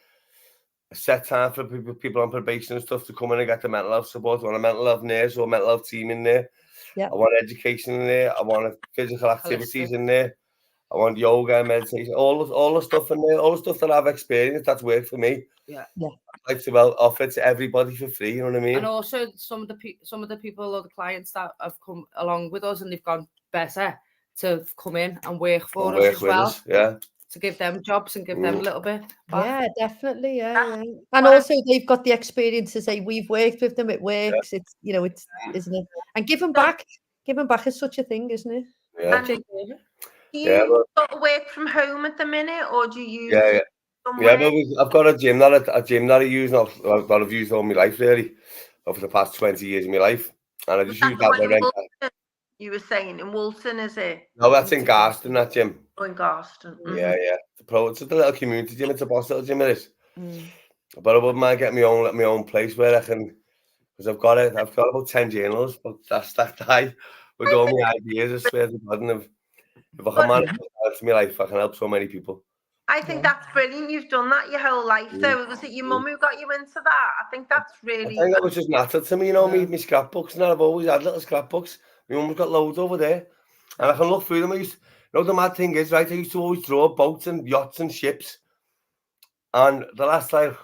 set time for people on probation and stuff to come in and get the mental health support. I want a mental health nurse or mental health team in there. Yeah. I want education in there. I want physical activities in there. I want yoga and meditation, all the stuff in there, all the stuff that I've experienced that's worked for me. Yeah. I'd like to offer it to everybody for free, you know what I mean? And also some of the people or the clients that have come along with us and they've gone better to come in and work for us as well. Yeah. To give them jobs and give them a little bit back. Yeah, definitely. Yeah. And also they've got the experience to say we've worked with them, it works. It's isn't it? And giving back is such a thing, isn't it? Yeah. Do you sort of work from home at the minute, or do you use somewhere? Yeah, I've got a gym that I use now. I've used all my life really, over the past 20 years of my life, and I just use that to rent. You were saying in Woolton, is it? No, that's in Garston, that gym. Oh, in Garston. Yeah. It's just a little community gym. It's a boss little gym, it is. But I wouldn't mind getting my own place where I can, because I've got about 10 journals, but that's that high with all my ideas. I swear to God, and if I can manage to my life, I can help so many people. I think that's brilliant. You've done that your whole life, though. Was it your mum who got you into that? I think that's really. I think that was just natural to me, my scrapbooks. And I've always had little scrapbooks. My mum's got loads over there, and I can look through them. The mad thing is, right? I used to always draw boats and yachts and ships, and the last time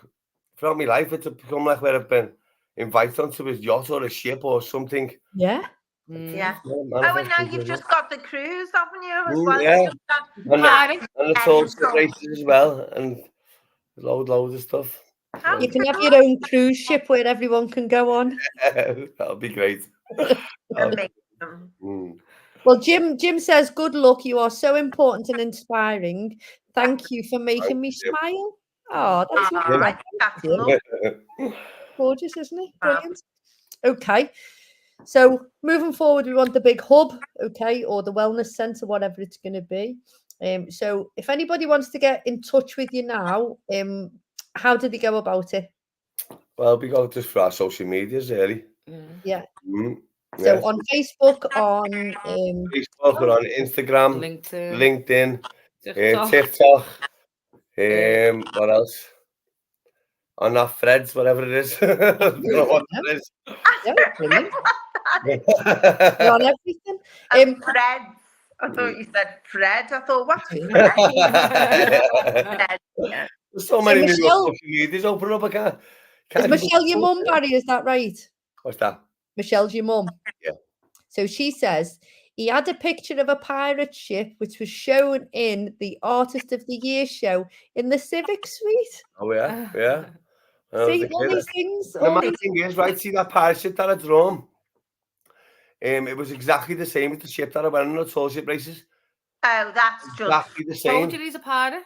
throughout my life, it's become like where I've been invited onto a yacht or a ship or something. Yeah. Yeah. Oh, and now you've just got the cruise, haven't you? As well. Yeah. And the tour races as well, and loads of stuff. You can have your own cruise ship where everyone can go on. That'll be great. Well, Jim says, "Good luck. You are so important and inspiring. Thank you for making me smile." Oh, that's lovely. Gorgeous, isn't it? Brilliant. Okay. So moving forward, we want the big hub, okay, or the wellness centre, whatever it's going to be. So if anybody wants to get in touch with you now, how do they go about it? Well, we go just for our social medias, really. Yeah. So on Facebook, on we're on Instagram, LinkedIn, TikTok. What else? On that Threads, whatever it is. I don't know what it is. You're on everything. Threads. I thought you said Fred. I thought, what's Fred? There's so many new social medias open up. I can't is Michelle your mum, Barry? Is that right? What's that? Michelle's your mum. Yeah. So she says he had a picture of a pirate ship which was shown in the Artist of the Year show in the Civic Suite. Oh yeah. See all these things. The thing is, right? See that pirate ship that I drawn? It was exactly the same as the ship that I went on the tall ship races. Oh, that's just exactly the same. Told you he's a pirate.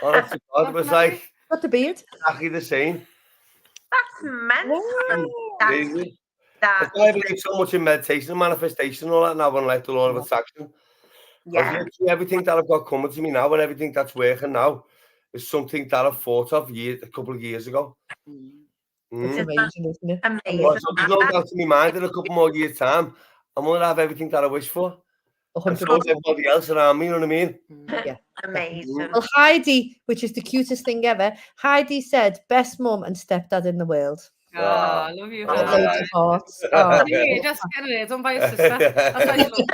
Honestly, God, it was like got the beard. Exactly the same. That's mental. that. I believe so much in meditation and manifestation and all that now, and like the law of attraction. Because literally everything that I've got coming to me now and everything that's working now is something that I thought of a couple of years ago. It's amazing, isn't it? Amazing. So there's no doubt in my mind in a couple more years' time, I'm going to have everything that I wish for. 100%. And so is everybody else around me, you know what I mean? Yeah. Amazing. Well, Heidi, which is the cutest thing ever, Heidi said, best mum and stepdad in the world. Oh, I love you. With loads of hearts. Oh, Yeah, just getting it done by your sister. That's how you look.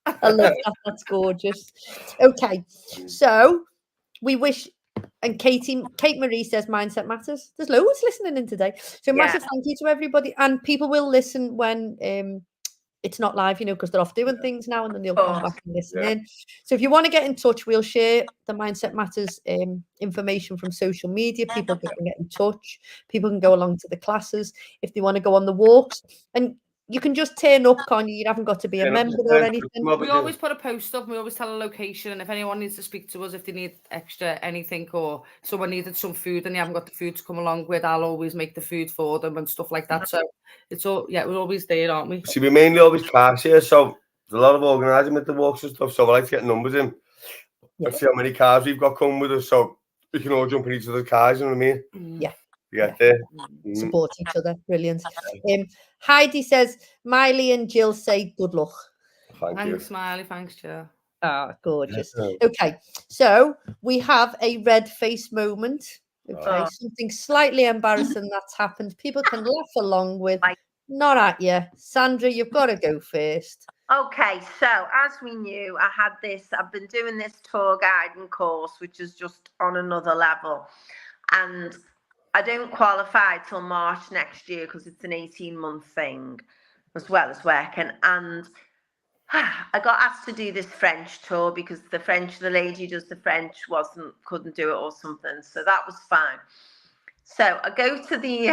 I love that. That's gorgeous. Okay, so we wish, and Kate Marie says mindset matters. There's loads listening in today. So massive thank you to everybody. And people will listen when it's not live, you know, because they're off doing things now, and then they'll come back and listen in. So if you want to get in touch, we'll share the Mindset Matters information from social media. People can get in touch. People can go along to the classes if they want to go on the walks. And you can just turn up, can't you? You haven't got to be a member or anything. We always put a post up. We always tell a location. And if anyone needs to speak to us, if they need extra anything, or someone needed some food and they haven't got the food to come along with, I'll always make the food for them and stuff like that. So it's all, we're always there, aren't we? See, we mainly always cars here, so there's a lot of organising with the walks and stuff. So I like to get numbers in and see how many cars we've got coming with us, so we can all jump in each other's cars, you know what I mean? Yeah. There. Support each other. Brilliant. Heidi says, Miley and Jill say good luck. Thank you. Thanks, Smiley. Thanks, Jill. Ah, gorgeous. Okay, so we have a red face moment. Okay, something slightly embarrassing that's happened. People can laugh along with, not at you. Sandra, you've got to go first. Okay, so as we knew, I've been doing this tour guiding course, which is just on another level. And I don't qualify till March next year because it's an 18-month thing, as well as working. And I got asked to do this French tour because the lady who does the French couldn't do it or something. So that was fine. So I go to the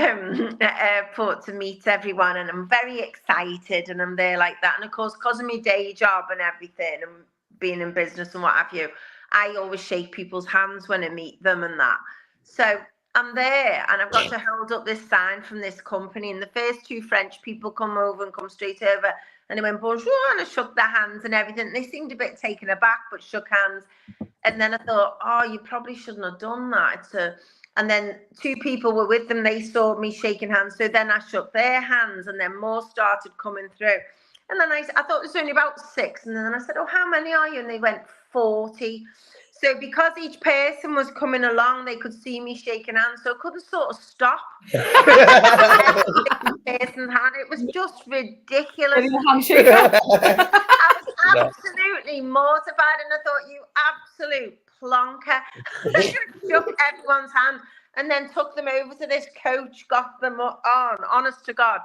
airport to meet everyone, and I'm very excited, and I'm there like that. And of course, because of my day job and everything, and being in business and what have you, I always shake people's hands when I meet them and that. So I'm there, and I've got to hold up this sign from this company, and the first two French people come over and come straight over, and they went bonjour, and I shook their hands and everything. They seemed a bit taken aback, but shook hands. And then I thought, oh, you probably shouldn't have done that. And then two people were with them. They saw me shaking hands, so then I shook their hands, and then more started coming through. And then I thought it was only about 6, and then I said, oh, how many are you? And they went 40. So because each person was coming along, they could see me shaking hands, so I couldn't sort of stop. It was just ridiculous. I was absolutely mortified, and I thought, you absolute plonker. Shook everyone's hand and then took them over to this coach, got them on, honest to God.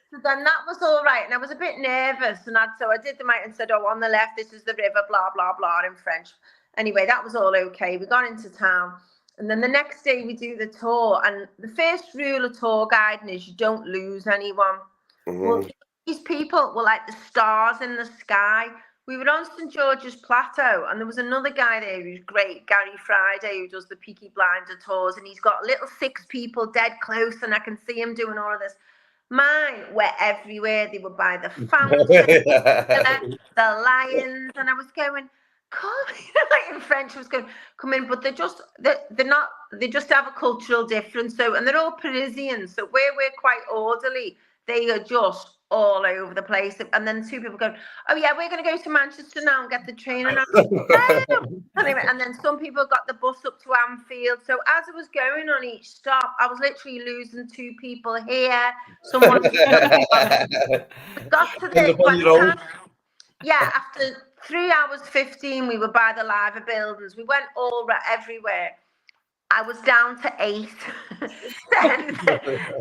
So then that was all right, and I was a bit nervous, and so I did the mic and said, oh, on the left, this is the river, blah, blah, blah, in French. Anyway, that was all okay. We got into town, and then the next day we do the tour, and the first rule of tour guiding is you don't lose anyone. Well, these people were like the stars in the sky. We were on St. George's Plateau, and there was another guy there who's great, Gary Friday, who does the Peaky Blinder tours, and he's got little 6 people dead close, and I can see him doing all of this. Mine were everywhere. They were by the fountain, the lions, and I was going, come, like in French, I was going, come in, but they just have a cultural difference. So, and they're all Parisians, so where we're quite orderly, they are just all over the place. And then 2 people go, oh yeah, we're going to go to Manchester now and get the train. And I'm like, anyway, and then some people got the bus up to Anfield. So as I was going on each stop, I was literally losing 2 people here. Someone got to the after 3 hours 15, we were by the Liver buildings. We went everywhere. I was down to 8.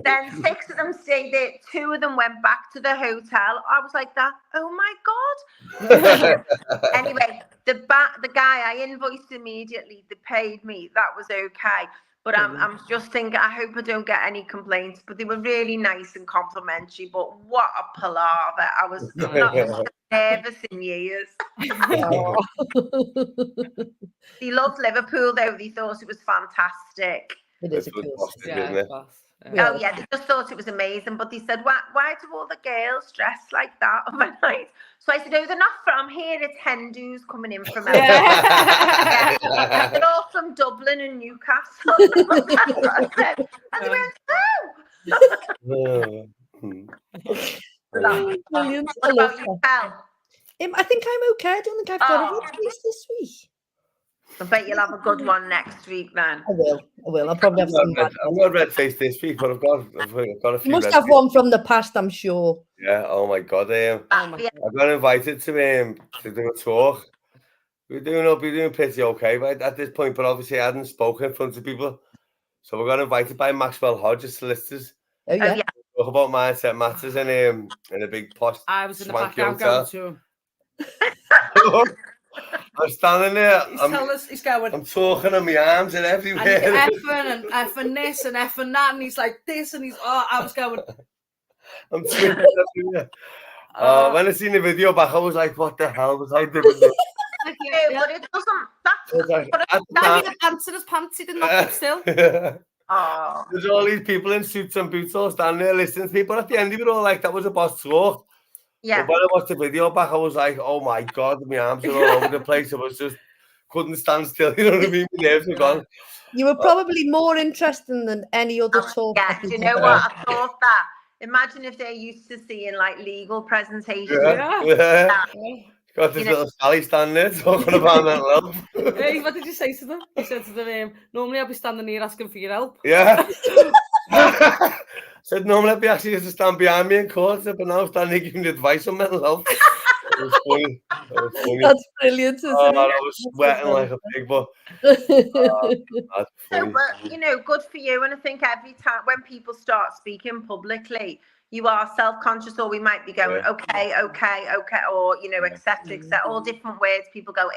then 6 of them stayed there. 2 of them went back to the hotel. I was like that. Oh my God. Anyway, the guy, I invoiced immediately. They paid me. That was okay. But I'm just thinking, I hope I don't get any complaints. But they were really nice and complimentary. But what a palaver. I was not nervous in years. He loved Liverpool, though. He thought it was fantastic. It is a cool. Isn't it? Oh yeah, they just thought it was amazing. But they said, why do all the girls dress like that overnight? So I said, oh, they're not from here. It's Hindus coming in from elsewhere. They're all from Dublin and Newcastle. And they went, Brilliant. what about you, Cal? I think I'm okay. I don't think I've got a red face this week. I bet you'll have a good one next week then. I will. I'll probably have some. I'm not red face this week, but I've got a few. You must have one from the past, I'm sure. Yeah. Oh my God. I got invited to do a talk. We're doing pretty okay at this point, but obviously I hadn't spoken in front of people, so we got invited by Maxwell Hodges solicitors. Oh yeah. Talk about mindset matters in a big posh. I was in the background going to him. I'm standing there. He's going. I'm talking on my arms and everywhere. And he's effing this and effing that, and he's like this, and I was going. I'm tweeting everywhere. When I seen the video back, I was like, "What the hell was I doing?" But it doesn't. That's pants in his pants. He did not keep still. There's all these people in suits and boots all standing there listening to me, but at the end of it all, like that was a boss talk. Yeah. But when I watched the video back, I was like, oh my God, my arms are all over the place. I was just couldn't stand still. You know what I mean? My nerves were gone. You were probably more interesting than any other talk. Yeah, do you know what? I thought that. Imagine if they're used to seeing like legal presentations. Got this little Sally standing there talking about mental health. Hey, what did you say to them? You said to them, normally I'll be standing here asking for your help. Yeah. Said normally I'd be asking you to stand behind me in court, but now I'm standing giving you advice on mental health. It was funny. That's brilliant, isn't it? I was sweating like a pig, but so, but you know, good for you. And I think every time when people start speaking publicly, you are self-conscious, or we might be going, okay, or you know, etc. All different words. People go,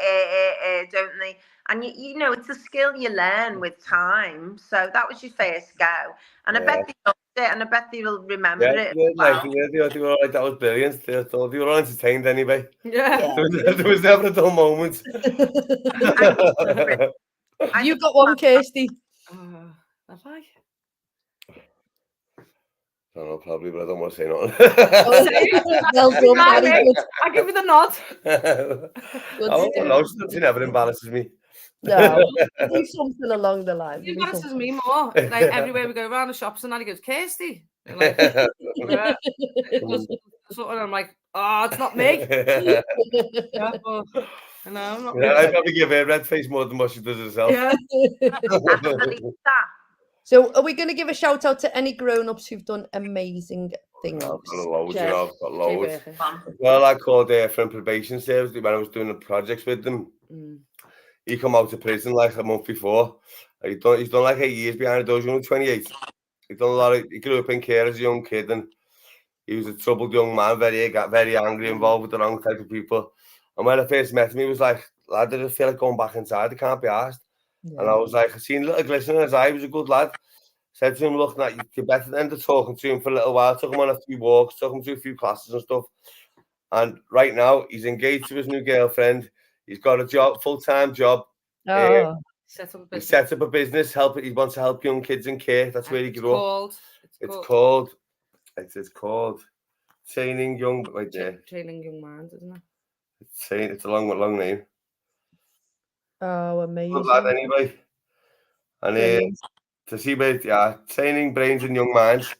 don't they? And you know, it's a skill you learn with time. So that was your first go, and I bet they loved it, and I bet they will remember it. They were all like, that was brilliant. They were all entertained anyway. Yeah. There was never a dull moment. You got one, Kirsty. Have I? I don't know, probably, but I don't want to say nothing. Well done, I give you the nod. I don't know, she never embarrasses me. No, do something along the line. It embarrasses me more. Like everywhere we go around the shops, and then he goes, Kirsty. And like, and I'm like, oh, it's not me. I probably give her a red face more than what she does herself. Yeah. So are we going to give a shout out to any grown-ups who've done amazing things? I've got loads, you know, I've got loads. Jay Well, I called from probation service when I was doing the projects with them. He come out of prison like a month before. He's done like 8 years behind the doors. He's only 28. He grew up in care as a young kid, and he was a troubled young man, very angry, involved with the wrong type of people. And when I first met him, he was like, lad, I just feel like going back inside. I can't be asked. Yeah. And I was like, I seen a little glisten in his eye. He was a good lad. Said to him, look, you better end up talking to him for a little while. Took him on a few walks, took him to a few classes and stuff. And right now, he's engaged to his new girlfriend. He's got a job, full-time job. He set up a business. He wants to help young kids in care. That's where he grew up. It's called Training Young. Right there. Training Young Minds, isn't it? It's a long name. Oh, amazing. Good lad, anyway. And to see where, Training Brains and Young Minds,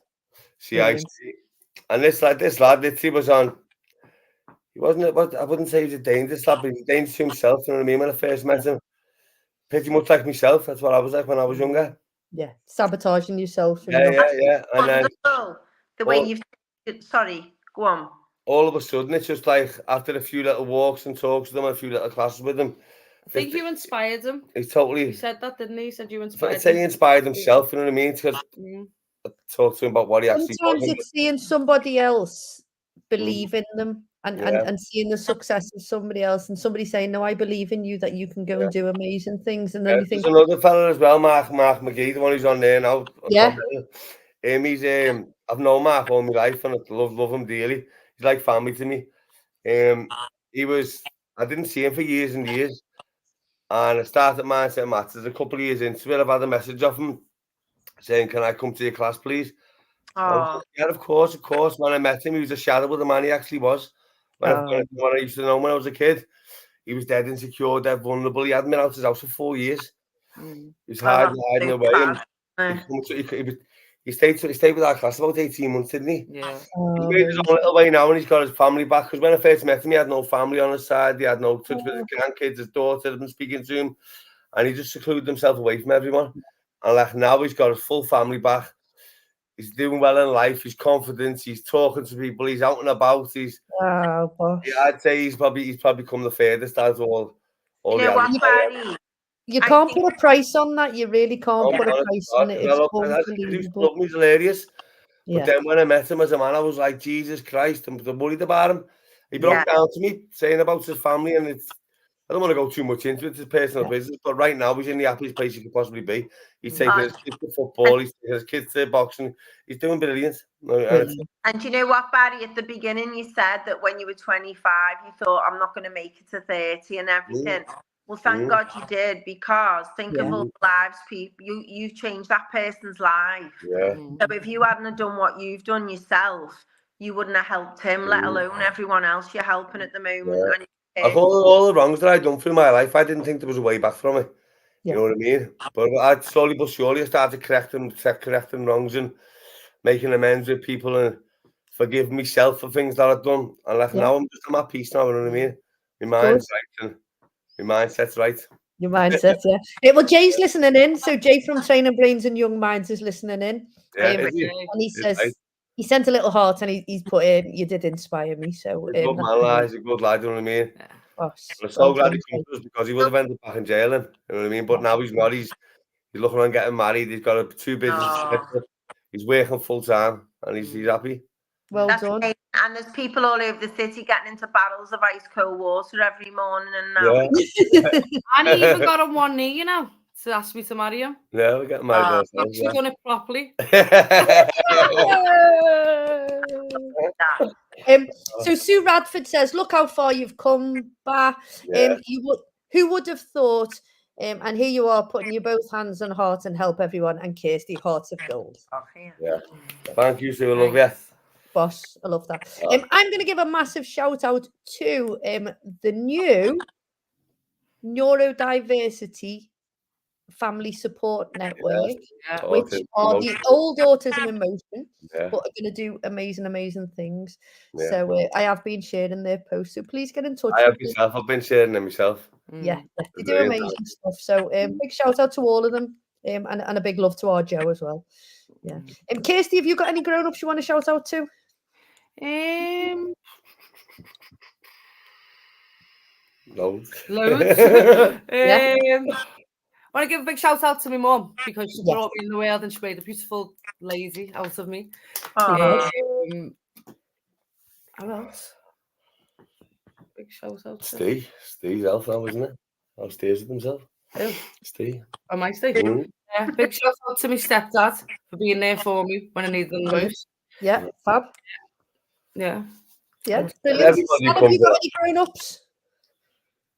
CIC. And this lad literally was on. He wasn't. I wouldn't say he was a dangerous lad, but he was dangerous to himself. You know what I mean? When I first met him, pretty much like myself. That's what I was like when I was younger. Yeah, sabotaging yourself. Yeah. And then the way you've. Sorry, go on. All of a sudden, it's just like after a few little walks and talks with them, a few little classes with them. I think you inspired him. He totally. He said that, didn't he? He said you inspired him. I'd say he inspired himself, you know what I mean? Because I talked to him about what he actually Sometimes it's seeing somebody else believe in them and seeing the success of somebody else and somebody saying, no, I believe in you, that you can go and do amazing things. And then you think. There's another fella as well, Mark McGee, the one who's on there now. Yeah. I've known Mark all my life and I love him dearly. He's like family to me. I didn't see him for years and years. And I started Mindset Matters a couple of years into it. I've had a message off him saying, "Can I come to your class, please?" Oh, Yeah, of course. When I met him, he was a shadow of the man he actually was. When I used to know him when I was a kid, he was dead insecure, dead vulnerable. He hadn't been out of his house for 4 years. He was hiding away. And he stayed with our class about 18 months, didn't he? Yeah. He's made his own little way now, and he's got his family back. Because when I first met him, he had no family on his side. He had no touch with his grandkids. His daughter had been speaking to him, and he just secluded himself away from everyone. And like now, he's got his full family back. He's doing well in life. He's confident. He's talking to people. He's out and about. I'd say he's probably come the furthest out of all. You know what, Barry? You can't put a price on that. You really can't put a price on it. It's unbelievable. He's hilarious. Yeah. But then when I met him as a man, I was like, Jesus Christ, I'm worried about him. He broke down to me saying about his family, and I don't want to go too much into it. It's his personal business, but right now he's in the happiest place he could possibly be. He's taking his kids to football. He's taking his kids to boxing. He's doing brilliant. And you know what, Barry? At the beginning, you said that when you were 25, you thought, I'm not going to make it to 30 and everything. Well, thank God you did, because think of all the lives you've changed that person's life. Yeah. So if you hadn't have done what you've done yourself, you wouldn't have helped him, let alone everyone else you're helping at the moment. Yeah. All the wrongs that I'd done through my life, I didn't think there was a way back from it. You know what I mean? But I slowly but surely started correcting wrongs and making amends with people and forgiving myself for things that I've done. And like now I'm at peace now, you know what I mean? My mind's right and my mindset's right. Your mindset, well, Jay's listening in. So Jay from Training Brains and Young Minds is listening in. And he says he sent a little heart, and he's put in, "You did inspire me." So he's a good lad, you know what I mean? I'm so glad he came to us, because he would have ended up back in jail, you know what I mean? But now he's not. He's looking on getting married. He's got 2 businesses. He's working full time, and he's happy. Well done. Amazing. And there's people all over the city getting into barrels of ice cold water every morning and now. And he even got on one knee, to ask me to marry him. Yeah, we're getting married. Actually done it properly. So Sue Radford says, "Look how far you've come, Ba. Who would have thought?" And here you are, putting your both hands on heart and help everyone. And Kirsty, hearts of gold. Yeah. Thank you, Sue. I love you. Boss, I love that. I'm going to give a massive shout out to the new Neurodiversity Family Support Network, which are the old Autism in Motion, but are going to do amazing things. So I have been sharing their posts, so please get in touch. I've been sharing them myself. Yeah, they do amazing stuff. So big shout out to all of them, and a big love to our Joe as well. Yeah. Kirsty, have you got any grown-ups you want to shout out to? Loads. I want to give a big shout out to my mum, because she brought me in the world and she made a beautiful lady out of me. Who else? Big shout out to Steve's elf now, isn't it? Upstairs with himself. Who? Steve. Oh, my Steve. Yeah, big shout out to my stepdad for being there for me when I needed them the most. Yeah, fab. Yeah. Yeah, brilliant. Have you got any grown-ups?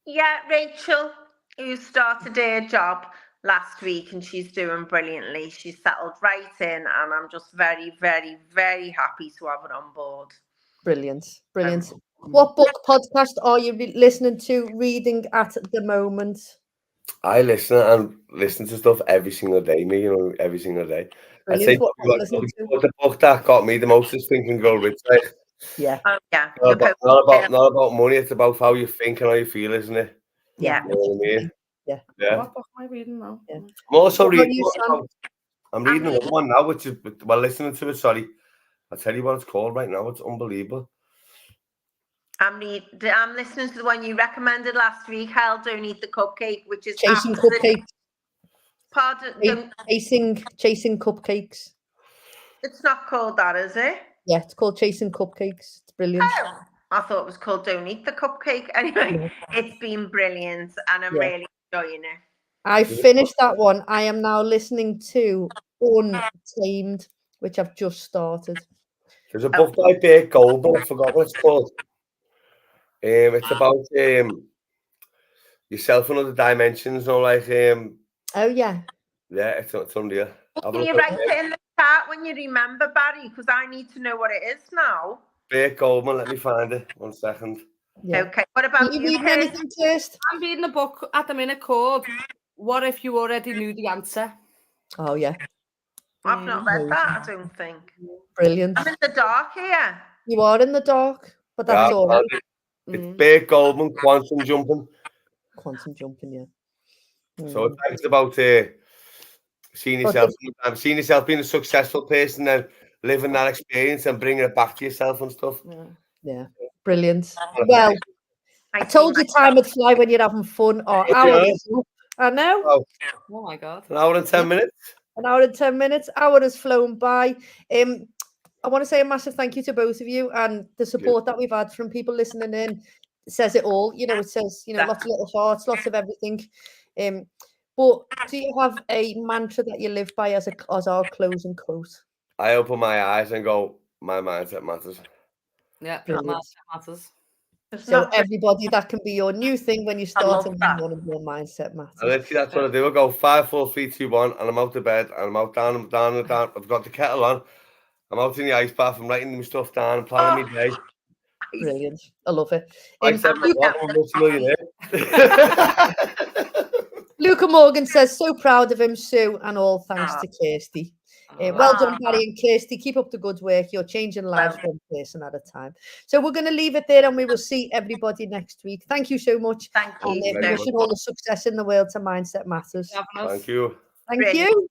Yeah, Rachel, who started her job last week, and she's doing brilliantly. She's settled right in, and I'm just very, very, very happy to have her on board. Brilliant. What book podcast are you listening to, reading at the moment? I listen to stuff every single day, every single day. I'd say the book that got me the most is Think and Grow Rich. Yeah. Not about money, it's about how you think and how you feel, isn't it? Yeah. You know what I mean? Yeah. What book am I reading now? Yeah. I'm also reading another one now, which is listening to it, sorry. I'll tell you what it's called right now, it's unbelievable. I'm listening to the one you recommended last week, Hal, Don't Eat the Cupcake, which is Chasing Cupcakes. Pardon? Chasing Cupcakes. It's not called that, is it? Yeah, it's called Chasing Cupcakes. It's brilliant. Oh, I thought it was called Don't Eat the Cupcake. Anyway, it's been brilliant, and I'm really enjoying it. I finished that one. I am now listening to Untamed, which I've just started. There's a book by Bert Goldberg, I forgot what it's called. It's about yourself in other dimensions, oh yeah. Yeah, it's unreal. Have a Can look you at write it in the chat when you remember, Barry? Because I need to know what it is now. Bert Goldman, let me find it. 1 second. Yeah. Okay. What Are about you you, reading Kirsty? anything first? I'm reading a book at the minute called What If You Already Knew the Answer? Oh, yeah. I've not read that, I don't think. Brilliant. I'm in the dark here. You are in the dark, but that's Yeah, all right. it's Bert Goldman, quantum jumping. Quantum jumping, yeah. So it's actually about seeing yourself being a successful person and living that experience and bringing it back to yourself and stuff. Yeah, brilliant. Well, I told you time would fly when you're having fun. Our hour is up. I know. Oh my God. An hour and 10 minutes. An hour and 10 minutes. Hour has flown by. I want to say a massive thank you to both of you, and the support that we've had from people listening in says it all. You know, it says, you know, lots of little hearts, lots of everything. But do you have a mantra that you live by as our closing quote? I open my eyes and go, my mindset matters. Yeah, Brilliant. that matters. So everybody, that can be your new thing when you start in the morning. Your mindset matters. And literally, that's what I do. I go 5, 4, 3, 2, 1, and I'm out of bed, and I'm out down. I've got the kettle on. I'm out in the ice bath. I'm writing my stuff down and planning my day. Brilliant. I love it. Luca Morgan says, so proud of him, Sue, and all thanks to Kirsty. Well done, Barry and Kirsty. Keep up the good work. You're changing lives one person at a time. So we're going to leave it there, and we will see everybody next week. Thank you so much. Thank you. And wishing all the success in the world to Mindset Matters. Thank you. Thank you.